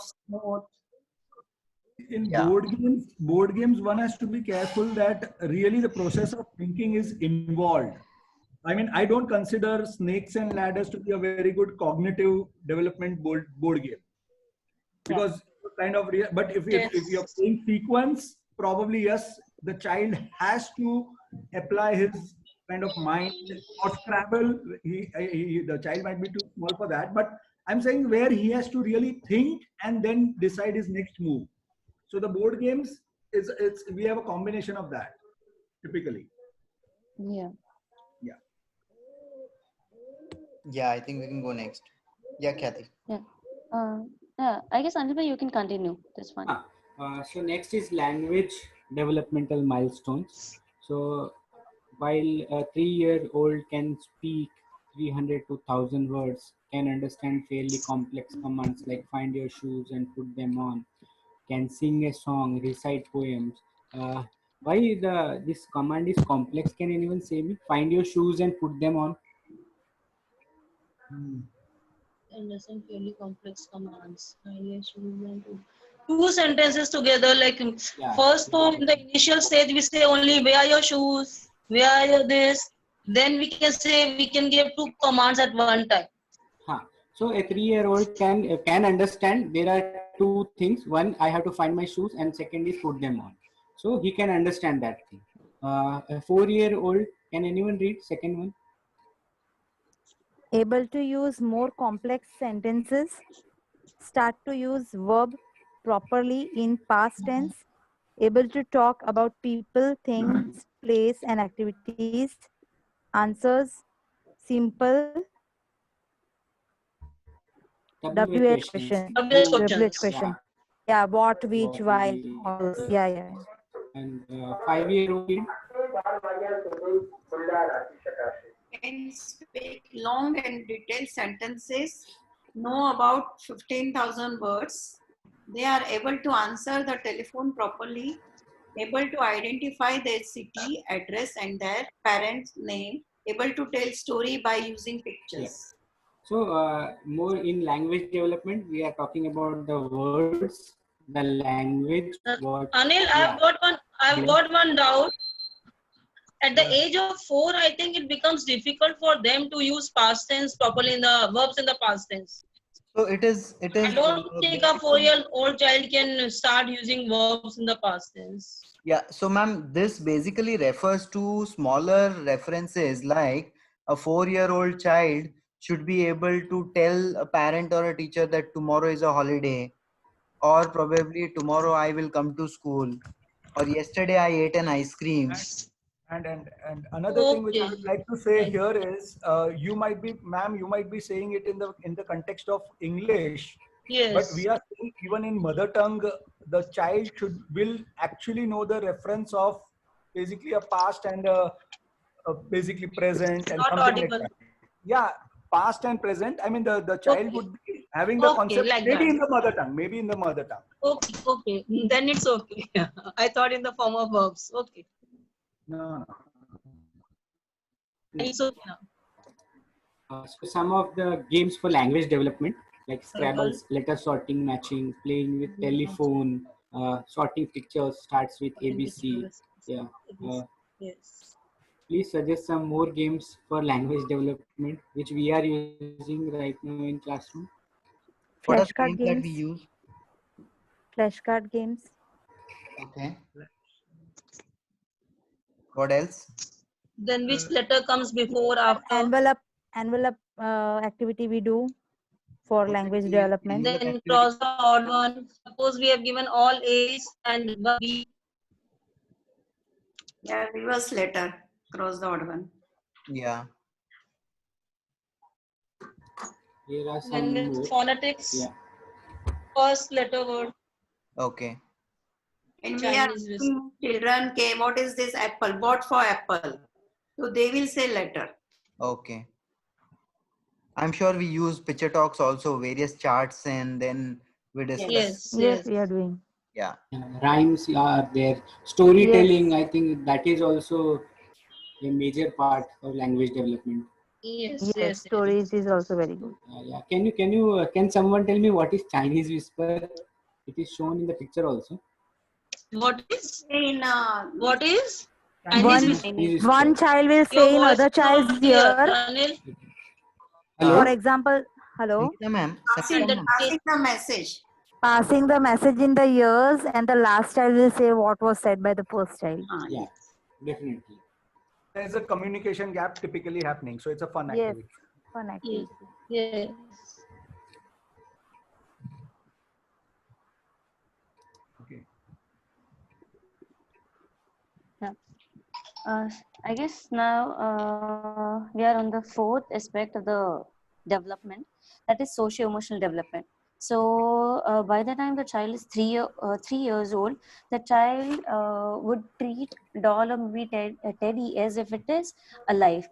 In board games, one has to be careful that really the process of thinking is involved. I mean, I don't consider Snakes and Ladders to be a very good cognitive development board game, because but if you're playing sequence, probably yes, the child has to apply his kind of mind, or Scrabble. The child might be too small for that, but I'm saying where he has to really think and then decide his next move. So the board games we have a combination of that typically. Yeah, I think we can go next. Yeah, Kathy. I guess Anil, you can continue this one. So next is language developmental milestones. So while a 3-year-old can speak 300 to 1000 words, can understand fairly complex commands like find your shoes and put them on, can sing a song, recite poems. Why this command is complex? Can anyone say me? Find your shoes and put them on. Understand fairly complex commands. Two sentences together, like Yeah. first so in the initial stage we say only wear your shoes, wear your this. Then we can say we can give two commands at one time. So a 3-year-old can understand there are two things. One, I have to find my shoes, and second is put them on. So he can understand that thing. A 4-year-old, can anyone read second one? Able to use more complex sentences, start to use verb properly in past tense, able to talk about people, things, place, and activities, answers simple WH question. WH question. Yeah, what, which, why, all those. Yeah. And 5-year-old kid? Can speak long and detailed sentences, know about 15,000 words. They are able to answer the telephone properly, able to identify their city, address, and their parents' name, able to tell story by using pictures. Yeah. So more in language development, we are talking about the words, the language. Anil, I've got one doubt. At the age of 4, I think it becomes difficult for them to use past tense properly in the verbs in the past tense. So it is. I don't think a 4-year-old child can start using verbs in the past tense. Yeah. So, ma'am, this basically refers to smaller references like a 4-year-old child should be able to tell a parent or a teacher that tomorrow is a holiday, or probably tomorrow I will come to school, or yesterday I ate an ice cream. And another thing which I would like to say here is, you might be, ma'am, you might be saying it in the context of English. Yes. But we are saying even in mother tongue, the child will actually know the reference of basically a past and a basically present and something like that. Yeah, past and present. I mean, the child would be having the concept like maybe that. in the mother tongue, maybe in the mother tongue. Okay. Then it's okay. I thought in the form of verbs. Okay. No. It's okay now. So some of the games for language development, like Scrabble, letter sorting, matching, playing with telephone, sorting pictures starts with ABC. Yeah. Yes. Please suggest some more games for language development, which we are using right now in classroom. Flashcard games that we games. use? Flashcard games. Okay. What else? Then which letter comes before, after? Envelope activity we do for language development. Then cross the odd one. Suppose we have given all A's and B. Yeah, reverse letter, cross the odd one. Yeah. Here are some Then more. phonetics. Yeah. First letter word. Okay. And we are asking children, okay, what is this apple? What for apple? So they will say letter. Okay. I'm sure we use picture talks also, various charts, and then we discuss. Yes, we are doing. Yeah. Rhymes are there. Storytelling, I think that is also a major part of language development. Yes, stories is also very good. Yeah. Can someone tell me what is Chinese whisper? It is shown in the picture also. What is? What is? One child will say in other child's ear. For example, hello. Passing the message. Passing the message in the ears, and the last child will say what was said by the first child. Yeah, definitely. There's a communication gap typically happening, so it's a fun activity. Fun activity. Yes. Okay. I guess now we are on the fourth aspect of the development, that is socio-emotional development. So by the time the child is 3 years old, the child would treat doll or maybe teddy as if it is alive.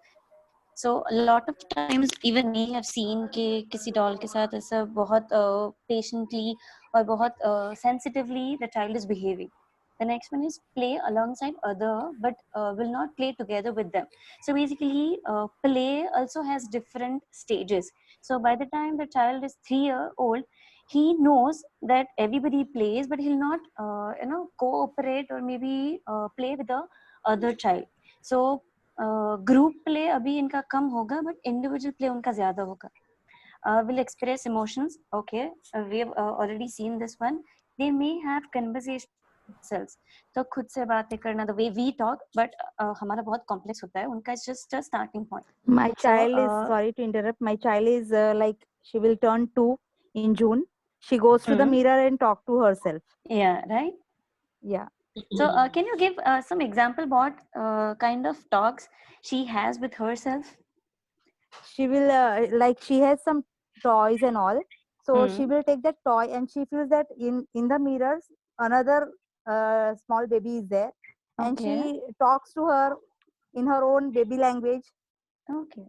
So a lot of times even we have seen कि किसी doll के साथ ऐसा बहुत patiently और बहुत sensitively the child is behaving. The next one is play alongside other, but will not play together with them. So basically, play also has different stages. So by the time the child is 3-year-old, he knows that everybody plays, but he'll not, cooperate or maybe play with the other child. So group play अभी इनका कम होगा, but individual play उनका ज़्यादा होगा. Will express emotions. Okay, we have already seen this one. They may have conversation themselves. तो खुद से बातें करना, the way we talk, but हमारा बहुत complex होता है. उनका is just a starting point. My child is, sorry to interrupt, my child is like, she will turn 2 in June. She goes to the mirror and talk to herself. Yeah, right? Yeah. So can you give some example what kind of talks she has with herself? She will like, she has some toys and all, so she will take that toy and she feels that in the mirrors another small baby is there, and Okay. she talks to her in her own baby language. Okay.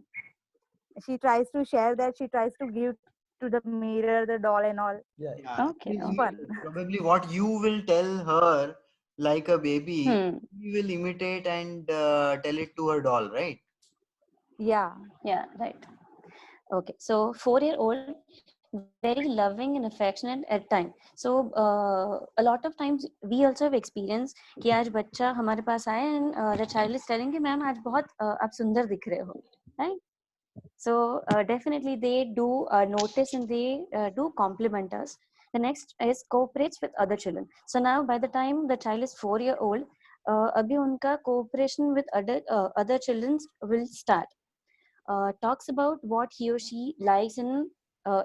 She tries to share that, she tries to give to the mirror the doll and all. Yeah. Okay. Fun. Probably what you will tell her like a baby, you will imitate and tell it to her doll, right? Yeah, right. Okay, so 4-year-old, very loving and affectionate at time. So a lot of times we also have experienced कि आज बच्चा हमारे पास आए and the child is telling कि ma'am आज बहुत आप सुंदर दिख रहे हो, right? So definitely they do notice and they do compliment us. The next is cooperates with other children. So now by the time the child is 4-year-old, अभी उनका cooperation with other children will start. Talks about what he or she likes and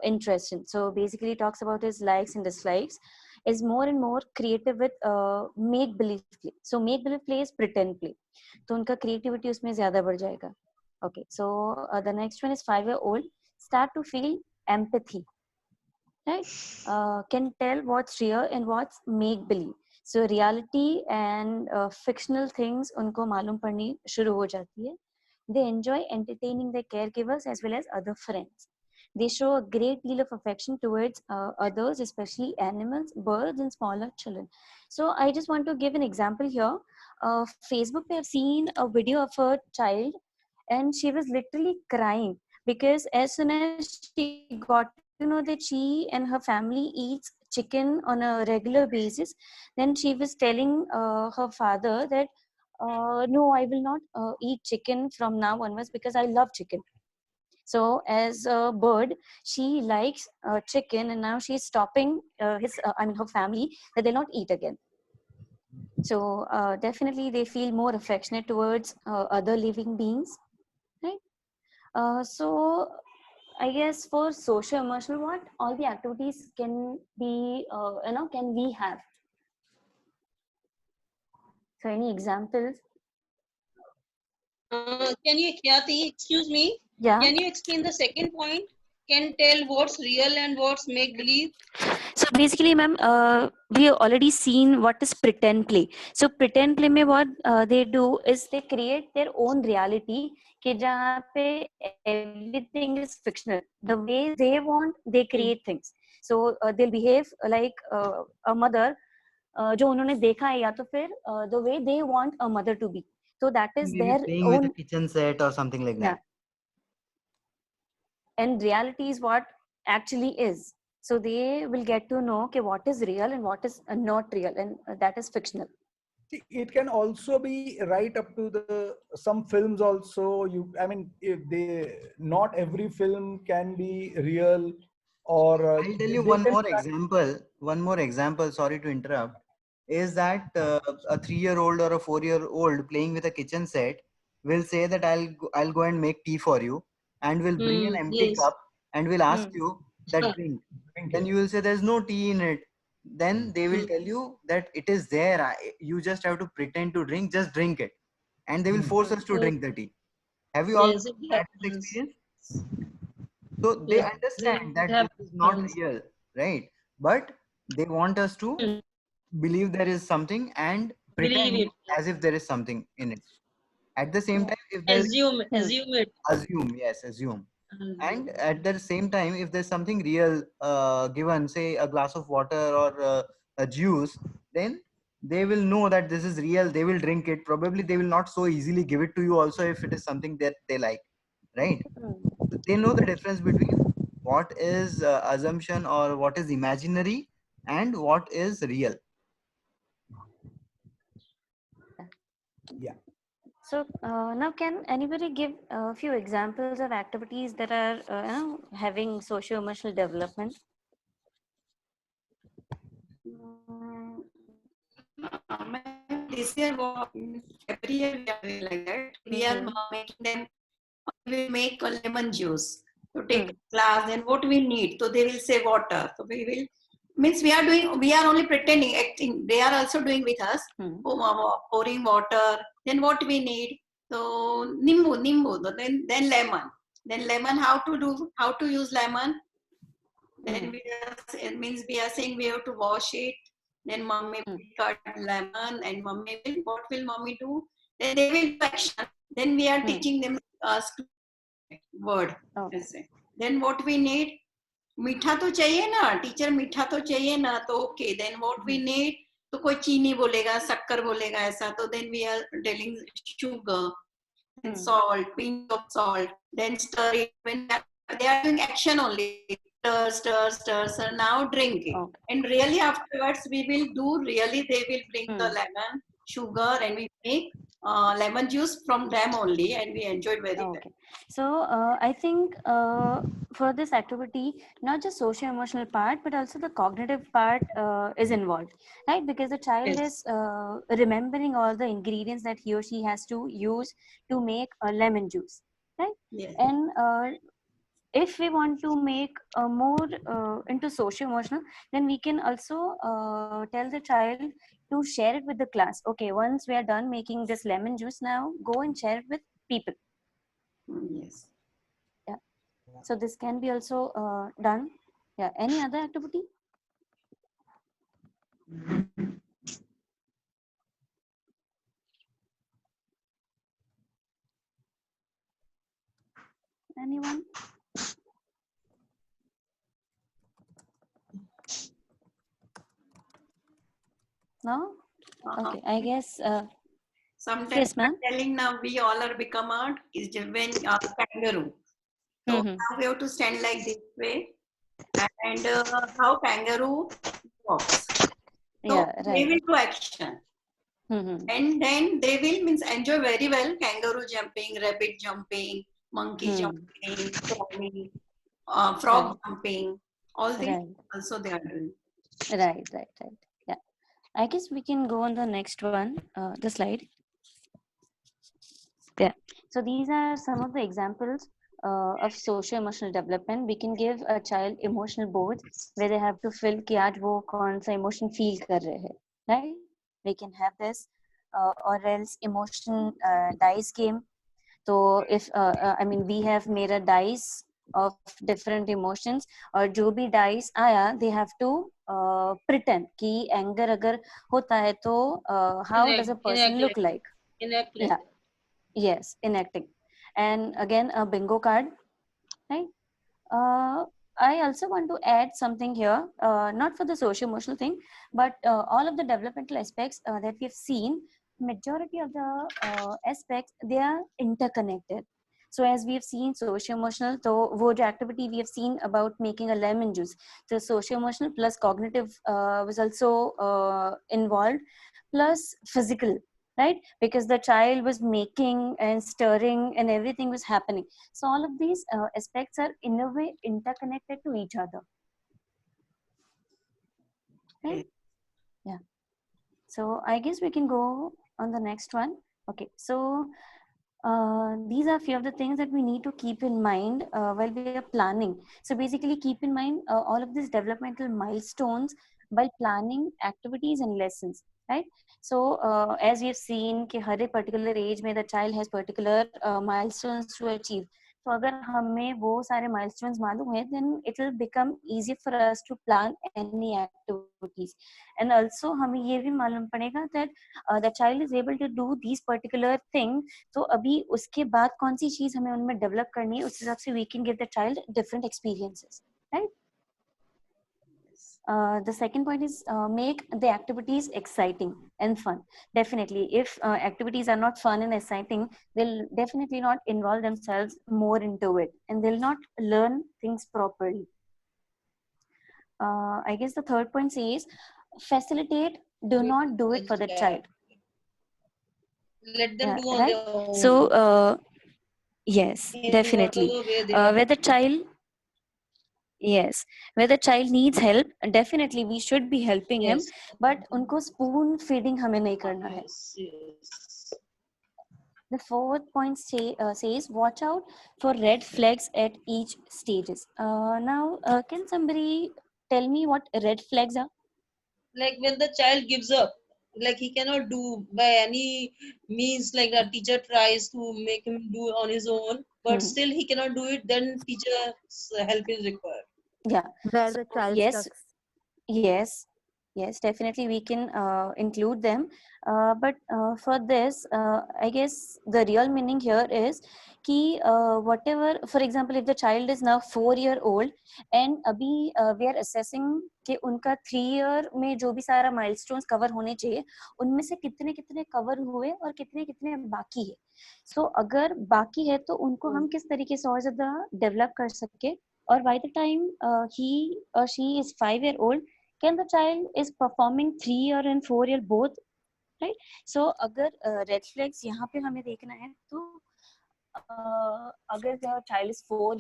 interests in. So basically talks about his likes and dislikes, is more and more creative with make believe play. So make believe play is pretend play. तो उनका creativity उसमें ज़्यादा बढ़ जाएगा. Okay, so the next one is 5-year-old, start to feel empathy, right? Can tell what's real and what's make believe. So reality and fictional things उनको मालूम पड़नी शुरू हो जाती है. They enjoy entertaining their caregivers as well as other friends. They show a great deal of affection towards others, especially animals, birds, and smaller children. So I just want to give an example here. Facebook, I've seen a video of a child, and she was literally crying because as soon as she got to know that she and her family eats chicken on a regular basis, then she was telling her father that no, I will not eat chicken from now onwards because I love chicken. So as a bird, she likes chicken, and now she's stopping her family that they'll not eat again. So definitely they feel more affectionate towards other living beings, right? So I guess for social emotional, what all the activities can be can we have? So any examples? Can you, Khyati, excuse me? Yeah. Can you explain the second point? Can tell what's real and what's make believe? So basically, ma'am, we have already seen what is pretend play. So pretend play में what they do is they create their own reality कि जहाँ पे everything is fictional. The way they want, they create things. So they'll behave like a mother जो उन्होंने देखा है, या तो फिर the way they want a mother to be. So that is Maybe their playing own. with a kitchen set or something like that. And reality is what actually is. So they will get to know okay, what is real and what is not real, and that is fictional. It can also be right up to some films also. If not every film can be real, or I'll tell you one more example. Sorry to interrupt. Is that a 3-year-old or a 4-year-old playing with a kitchen set will say that I'll go and make tea for you, and will bring an empty cup and will ask you that drink. Then you will say there's no tea in it. Then they will tell you that it is there. You just have to pretend to drink. Just drink it, and they will force us to drink the tea. Have you all had this experience? So they understand that this is not real, right? But they want us to believe there is something and pretend as if there is something in it. At the same time, if there's Assume it. assume. And at the same time, if there's something real given, say a glass of water or a juice, then they will know that this is real. They will drink it. Probably they will not so easily give it to you also if it is something that they like, right? They know the difference between what is assumption or what is imaginary and what is real. Yeah. So now, can anybody give a few examples of activities that are having socio-emotional development? This year, every year we are doing like that. We are making them. We will make a lemon juice to take class. Then what we need? So they will say water. So we will means we are doing. We are only pretending, acting. They are also doing with us. Pouring water. Then what we need? So nimbu. Then lemon. Then lemon. How to do? How to use lemon? Then it means we are saying we have to wash it. Then mommy will cut lemon, and mommy will. What will mommy do? Then they will do action. Then we are teaching them word. Then what we need? मीठा तो चाहिए ना teacher, मीठा तो चाहिए ना, तो okay. Then what we need? तो कोई चीनी बोलेगा, शक्कर बोलेगा ऐसा, तो then we are telling sugar and salt, pinch of salt. Then stir it. When they are doing action only. Stir. So now drink it. And really afterwards we will do. Really they will bring the lemon, sugar, and we make lemon juice from them only, and we enjoyed very well. So I think for this activity, not just socio-emotional part, but also the cognitive part is involved, right? Because the child is remembering all the ingredients that he or she has to use to make a lemon juice, right? And if we want to make more into socio-emotional, then we can also tell the child to share it with the class. Okay, once we are done making this lemon juice, now go and share it with people. Yes. Yeah. So this can be also done. Yeah. Any other activity? Anyone? No? Okay, I guess. Sometimes yes, ma'am. telling now we all are become a is when kangaroo. So now we have to stand like this way, and how kangaroo walks. So they will do action. And then they will means enjoy very well. Kangaroo jumping, rabbit jumping, monkey jumping, crawling, frog jumping. All these also they are doing. Right. Yeah. I guess we can go on the next one, the slide. Yeah. So these are some of the examples of socio-emotional development. We can give a child emotional boards where they have to fill कि आज वो कौन सा emotion feel कर रहे हैं, right? We can have this, or else emotion dice game. So if I mean we have made a dice of different emotions, और जो भी dice आया, they have to pretend कि anger अगर होता है तो how does a person look like? Yeah. Yes, enacting. And again, a bingo card, right? I also want to add something here, not for the socio-emotional thing, but all of the developmental aspects that we've seen, majority of the aspects, they are interconnected. So as we have seen socio-emotional, so wo jo activity we have seen about making a lemon juice, so socio-emotional plus cognitive was also involved, plus physical, right? Because the child was making and stirring and everything was happening. So all of these aspects are in a way interconnected to each other. Okay. Yeah. So I guess we can go on the next one. Okay. So these are few of the things that we need to keep in mind while we are planning. So basically keep in mind all of these developmental milestones while planning activities and lessons, right? So as we have seen कि हर एक particular age में the child has particular milestones to achieve. So अगर हमें वो सारे milestones मालूम है, then it will become easy for us to plan any activity. activities. And also हमें ये भी मालूम पड़ेगा that the child is able to do these particular thing. तो अभी उसके बाद कौन सी चीज हमें उनमें develop करनी है, उस हिसाब से we can give the child different experiences, right? The second point is make the activities exciting and fun. Definitely, if activities are not fun and exciting, they'll definitely not involve themselves more into it, and they'll not learn things properly. I guess the third point says facilitate. Do not do it for the child. Let them Yeah, do on right? their own. So yes, In definitely. whatever way they are Where the child Yes, where the child needs help, definitely we should be helping him, Yes. but उनको spoon feeding हमें नहीं करना है. Yes, yes. The fourth point says watch out for red flags at each stages. Now, can somebody tell me what red flags are? Like when the child gives up, like he cannot do by any means, like a teacher tries to make him do on his own, but still he cannot do it, then teacher's help is required. Yeah. Where So, the child yes, stucks. yes, definitely we can include them. But for this, I guess the real meaning here is कि whatever, for example, if the child is now 4-year-old and अभी we are assessing कि उनका 3 year में जो भी सारा milestones cover होने चाहिए, उनमें से कितने कितने cover हुए और कितने कितने बाकी है. So अगर बाकी है तो उनको हम किस तरीके से और ज़्यादा develop कर सके, और by the time he or she is 5-year-old, can the child is performing 3-year and 4-year both, right? So अगर red flags यहाँ पे हमें देखना है तो अगर the child is 4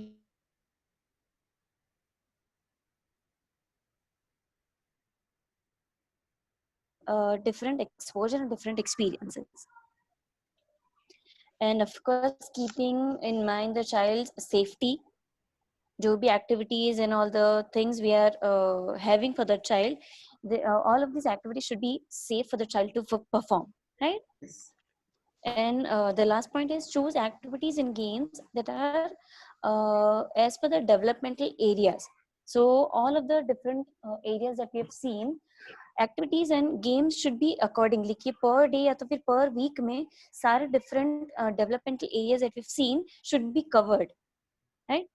different exposure and different experiences, and of course keeping in mind the child's safety, जो भी activities and all the things we are having for the child, all of these activities should be safe for the child to perform, right? Yes. And the last point is choose activities and games that are as per the developmental areas. So all of the different areas that we have seen, activities and games should be accordingly कि per day या तो फिर per week में सारे different developmental areas that we've seen should be covered, right?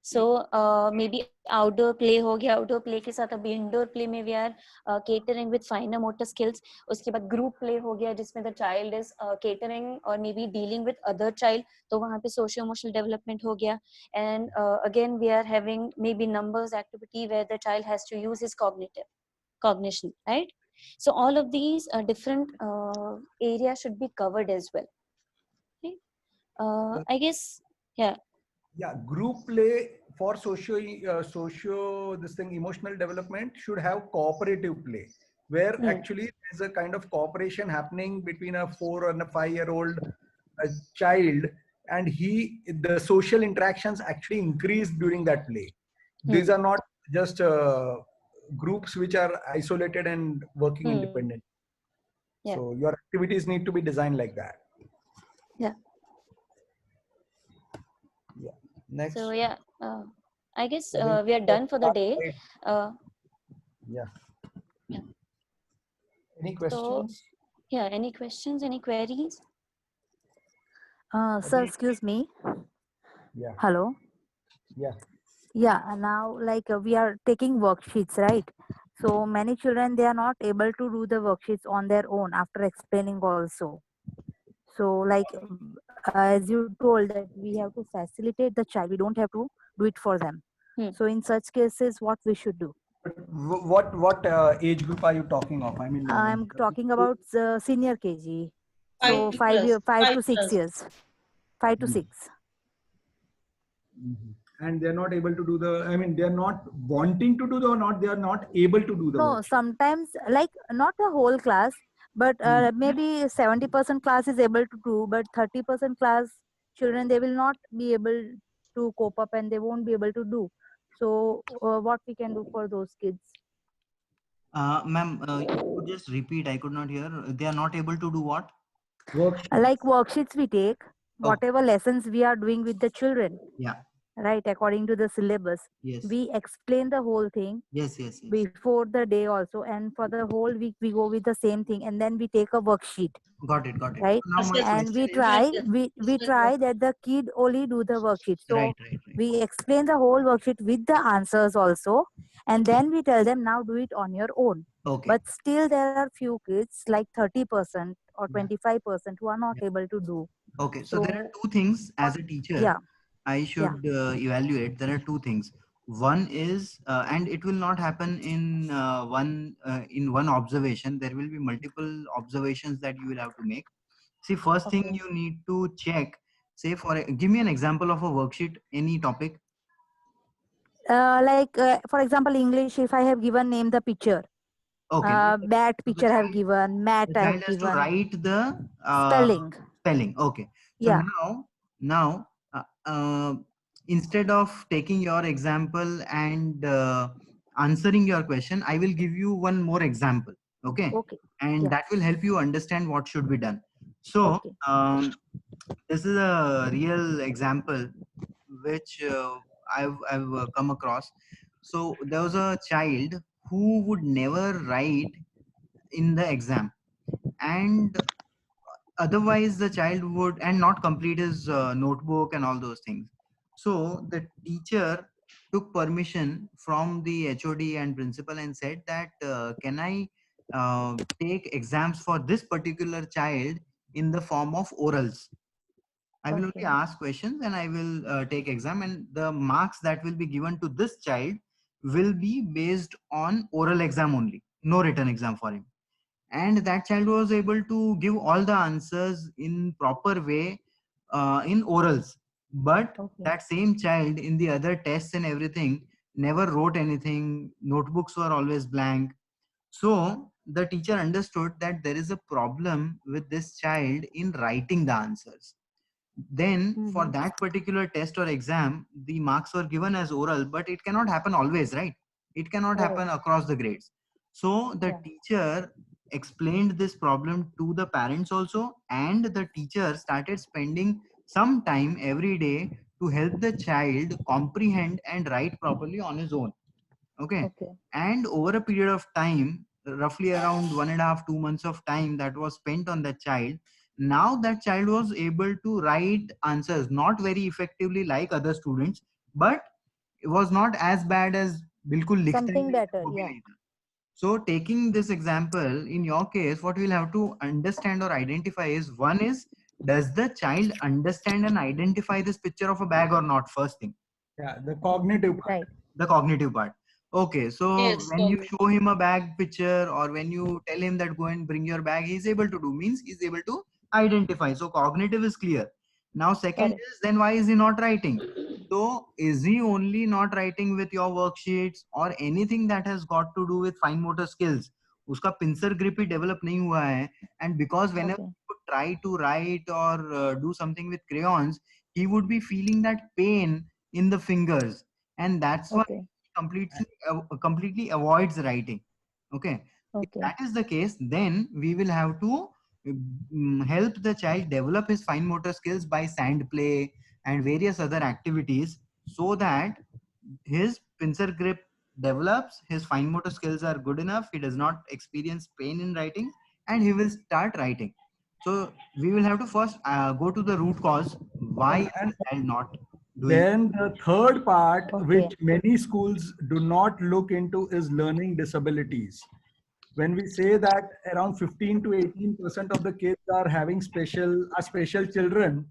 So maybe outdoor play हो गया, outdoor play के साथ अभी indoor play में we are catering with finer motor skills. उसके बाद group play हो गया जिसमें the child is catering or maybe dealing with other child, तो वहाँ पे socio emotional development हो गया. And again we are having maybe numbers activity where the child has to use his cognition, right? So all of these different areas should be covered as well. Okay? I guess, yeah. Yeah, group play for socio this thing emotional development should have cooperative play, where actually there's a kind of cooperation happening between a 4 and a 5-year-old child, and the social interactions actually increase during that play. These are not just groups which are isolated and working independent. Yeah. So your activities need to be designed like that. Yeah. Yeah. Next. So yeah, I guess we are done for the day. Yeah. Yeah. Any questions? So, yeah, any questions, any queries? Sir, excuse me. Yeah. Hello. Yeah. Yeah, now like we are taking worksheets, right? So many children, they are not able to do the worksheets on their own after explaining also. So like as you told that we have to facilitate the child, we don't have to do it for them. So in such cases, what we should do? What age group are you talking of? I mean, I'm talking about senior KG. So 5 to 6 years. 5 to 6. And they're not able to do they're not wanting to do or not, they are not able to do the No, work. sometimes like not the whole class, but maybe 70% class is able to do, but 30% class children, they will not be able to cope up and they won't be able to do. So what we can do for those kids? Ma'am, you could just repeat. I could not hear. They are not able to do what? Like worksheets we take, whatever lessons we are doing with the children. Yeah. right, according to the syllabus. Yes. We explain the whole thing Yes, yes, yes. before the day also, and for the whole week we go with the same thing, and then we take a worksheet, Got it, got it. right? Now my And we question is, try, Yes, we try that the kid only do the worksheet. So right, right, right. we explain the whole worksheet with the answers also, and then we tell them now do it on your own. Okay. But still there are few kids like 30% or Yeah. 25% who are not Yeah. able to do. Okay, so there are two things as a teacher Yeah, I should evaluate. There are two things. One is, and it will not happen in one observation. There will be multiple observations that you will have to make. See, first thing okay. you need to check. Say, give me an example of a worksheet, any topic. Like for example, English, if I have given name the picture, Okay. bat So picture I have given, mat the I child have has to given, write the spelling. spelling. Okay. So Yeah, now, instead of taking your example and answering your question, I will give you one more example. Okay. okay. And Yeah, that will help you understand what should be done. So okay. this is a real example which I've come across. So there was a child who would never write in the exam, and otherwise the child would and not complete his notebook and all those things. So the teacher took permission from the HOD and principal and said that can I take exams for this particular child in the form of orals. I will only Okay. ask questions and I will take exam, and the marks that will be given to this child will be based on oral exam only, no written exam for him. And that child was able to give all the answers in proper way in orals, but Okay. that same child in the other tests and everything never wrote anything. Notebooks were always blank. So the teacher understood that there is a problem with this child in writing the answers. Then for Mm-hmm. that particular test or exam, the marks were given as oral, but it cannot happen always, right? It cannot Right. happen across the grades. So the Yeah. teacher explained this problem to the parents also, and the teacher started spending some time every day to help the child comprehend and write properly on his own. Okay. Okay. And over a period of time, roughly around 1.5 2 months of time that was spent on that child, now that child was able to write answers, not very effectively like other students, but it was not as bad as बिल्कुल लिखता ही Something नहीं था, better. वो भी Yeah. नहीं था. So taking this example, in your case, what we'll have to understand or identify is, one is, does the child understand and identify this picture of a bag or not? First thing. Yeah, the cognitive part. Right. The cognitive part. Okay, so Yes, when you cognitive. show him a bag picture or when you tell him that go and bring your bag, he's able to do, means he's able to identify. So cognitive is clear. Now second Correct. is, then why is he not writing? So is he only not writing with your worksheets or anything that has got to do with fine motor skills? उसका pincer grip ही develop नहीं हुआ है, and because whenever Okay. he would try to write or do something with crayons, he would be feeling that pain in the fingers, and that's why Okay. completely avoids writing. Okay. If Okay. that is the case, then we will have to help the child develop his fine motor skills by sand play and various other activities, so that his pincer grip develops, his fine motor skills are good enough, he does not experience pain in writing, and he will start writing. So we will have to first go to the root cause. Why is And the child not doing? then the third part, Okay. which many schools do not look into, is learning disabilities. When we say that around 15 to 18% of the kids are having special children,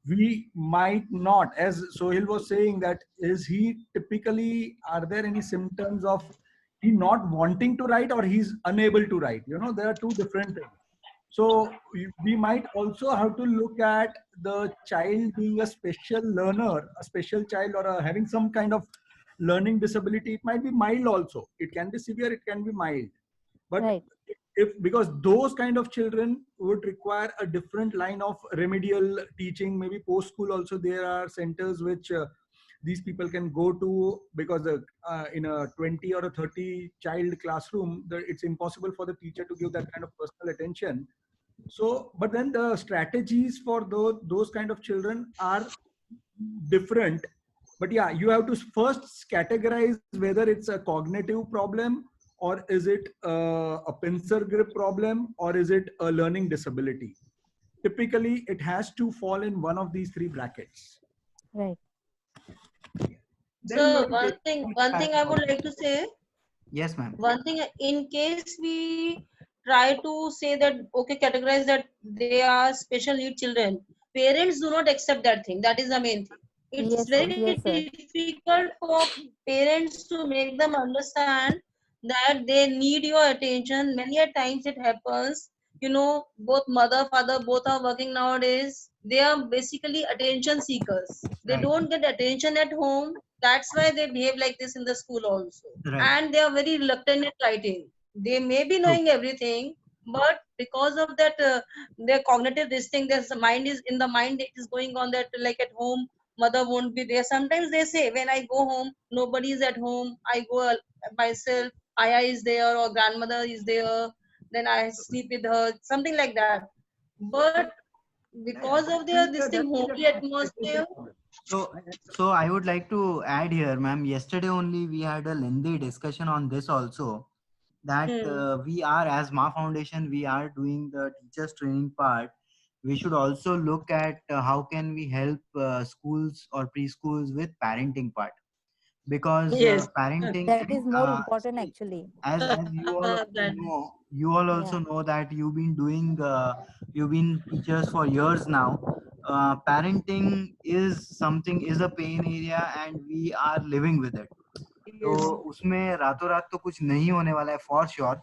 we might not, as Sohil was saying, that is he typically, are there any symptoms of he not wanting to write or he's unable to write? You know, there are two different things. So we might also have to look at the child being a special learner, a special child, or having some kind of learning disability. It might be mild also. It can be severe, it can be mild. But Right. because those kind of children would require a different line of remedial teaching, maybe post school also there are centers which these people can go to, because in a 20 or a 30 child classroom, it's impossible for the teacher to give that kind of personal attention. So, but then the strategies for those kind of children are different. But yeah, you have to first categorize whether it's a cognitive problem, or is it a pincer grip problem, or is it a learning disability. Typically, it has to fall in one of these three brackets. Right. Then you So have to one thing I would like to say, Yes, ma'am. one thing, in case we try to say that, okay, categorize that they are special need children, parents do not accept that thing. That is the main thing. It's Yes, sir. very Yes, sir. difficult for parents to make them understand that they need your attention. Many a times it happens, you know, both mother, father, both are working nowadays. They are basically attention seekers. They Right. don't get attention at home. That's why they behave like this in the school also. Right. And they are very reluctant in writing. They may be knowing everything, but because of that, their cognitive this thing, their mind is in the mind. It is going on that like at home, mother won't be there. Sometimes they say, when I go home, nobody is at home. I go myself. Aya is there or grandmother is there. Then I sleep with her. Something like that. But because of their this thing, homely atmosphere. So I would like to add here, ma'am. Yesterday only we had a lengthy discussion on this also. That we are, as Ma Foundation, we are doing the teachers training part. We should also look at how can we help schools or preschools with parenting part, because Yes. parenting, That is more important actually. as you all also know, you all also know that you've been doing you've been teachers for years now. Parenting is a pain area and we are living with it. तो उसमें रातों रात तो कुछ नहीं होने वाला है for sure,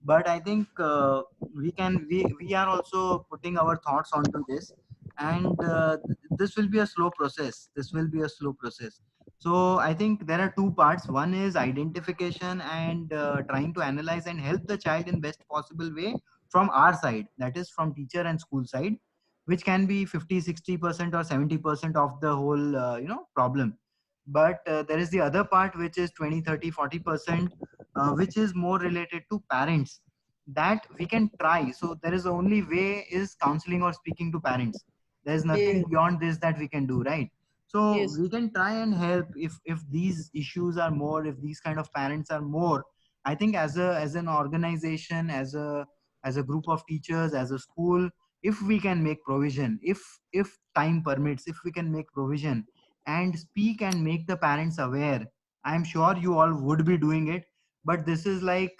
but I think we are also putting our thoughts onto this, and this will be a slow process. So I think there are two parts. One is identification and trying to analyze and help the child in best possible way from our side, that is from teacher and school side, which can be 50-60% or 70% of the whole problem. But there is the other part, which is 20-30-40%, which is more related to parents, that we can try. So there is the only way is counseling or speaking to parents. There is nothing beyond this that we can do, right? So we can try and help if these issues are more, if these kind of parents are more. I think as an organization, as a group of teachers, as a school, if we can make provision, if time permits, if we can make provision and speak and make the parents aware, I'm sure you all would be doing it. But this is like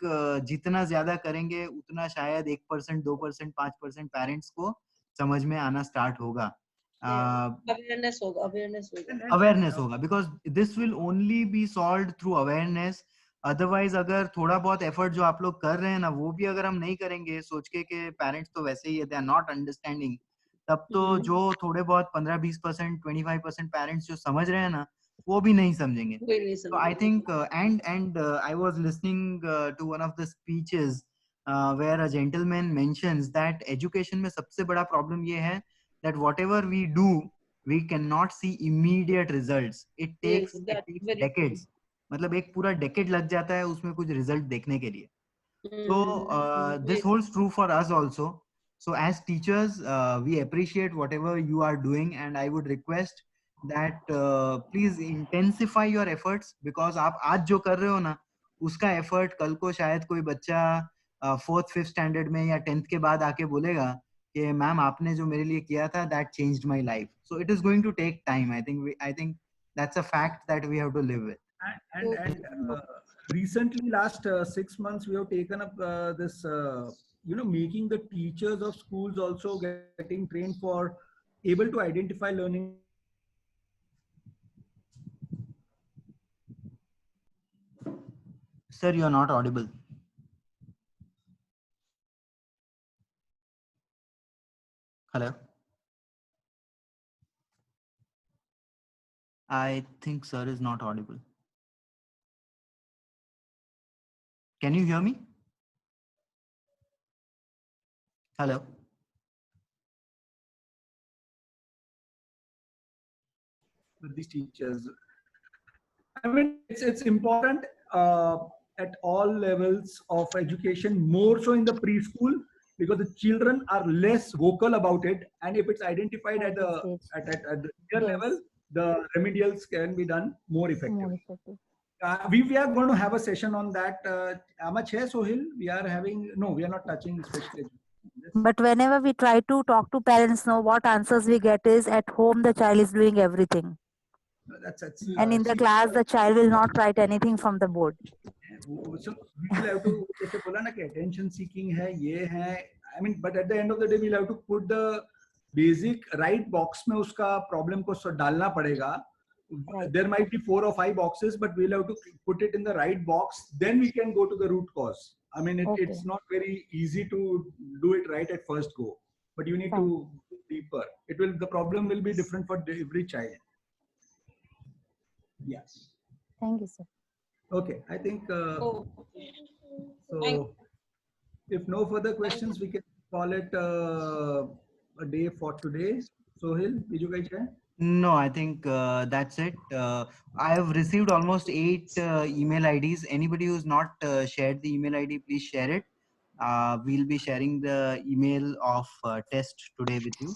जितना ज्यादा करेंगे उतना शायद 1%, 2%, 5% parents को समझ में आना start होगा. Awareness होगा, because this will only be solved through awareness. Otherwise अगर थोड़ा बहुत effort जो आप लोग कर रहे हैं ना, वो भी अगर हम नहीं करेंगे सोच के कि parents तो वैसे ही है, they are not understanding, तब तो जो थोड़े बहुत 15-20%, 25% parents जो समझ रहे हैं ना, वो भी नहीं समझेंगे. So I think and I was listening to one of the speeches where a gentleman mentions that education में सबसे बड़ा problem ये है that whatever we do, we cannot see immediate results. It takes decades. मतलब एक पूरा decade लग जाता है उसमें कुछ result देखने के लिए. So this holds true for us also. So as teachers, we appreciate whatever you are doing, and I would request that please intensify your efforts, because आप आज जो कर रहे हो ना, उसका effort कल को शायद कोई बच्चा 4th 5th standard में या 10th के बाद आके बोलेगा कि मैम आपने जो मेरे लिए किया था, that changed my life. So it is going to take time. I think that's a fact that we have to live with. And recently, last 6 months, we have taken up this, making the teachers of schools also getting trained for able to identify learning. Sir, you are not audible. Hello. I think sir is not audible. Can you hear me? Hello. With these teachers, I mean, it's important at all levels of education, more so in the preschool, because the children are less vocal about it, and if it's identified at the teacher level, the remedials can be done more effectively. More effective. We are going to have a session on that. How much hai, Sohil? We are having, no, we are not touching special education. But whenever we try to talk to parents, now what answers we get is at home the child is doing everything. That's And in the class, the child will not write anything from the board. So we will have to, जैसे बोला ना कि attention seeking है, ये है. I mean, but at the end of the day, we'll have to put the basic right box में उसका problem को डालना पड़ेगा. There might be 4 or 5 boxes, but we'll have to put it in the right box. Then we can go to the root cause. I mean, it's not very easy to do it right at first go, but you need to go deeper. The problem will be different for every child. Yes. Thank you, sir. Okay, I think so. If no further questions, we can call it a day for today. Sohil, did you guys share? No, I think that's it. I have received almost 8 email IDs. Anybody who's not shared the email ID, please share it. We'll be sharing the email of test today with you.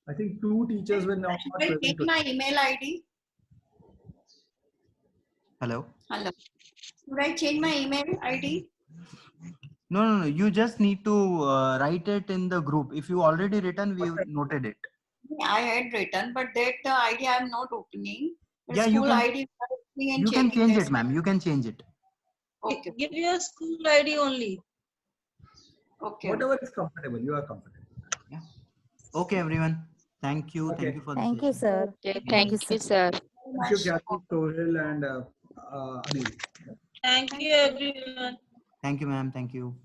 I think 2 teachers were not Should I present take today. my email ID? Hello? Hello. Should I change my email ID? No. You just need to write it in the group. If you already written, we've noted it. I had written, but that ID I am not opening. The Yeah, you school can. ID. You can change it, ma'am. You can change it. Okay. Give your school ID only. Okay. Whatever is comfortable, you are comfortable. Yeah. Okay, everyone. Thank you. Okay. Thank you for the Thank you, session. sir. Okay, thank you, sir. Thank you, Kathy, Sohil, and Anil. Thank you, everyone. Thank you, ma'am. Thank you.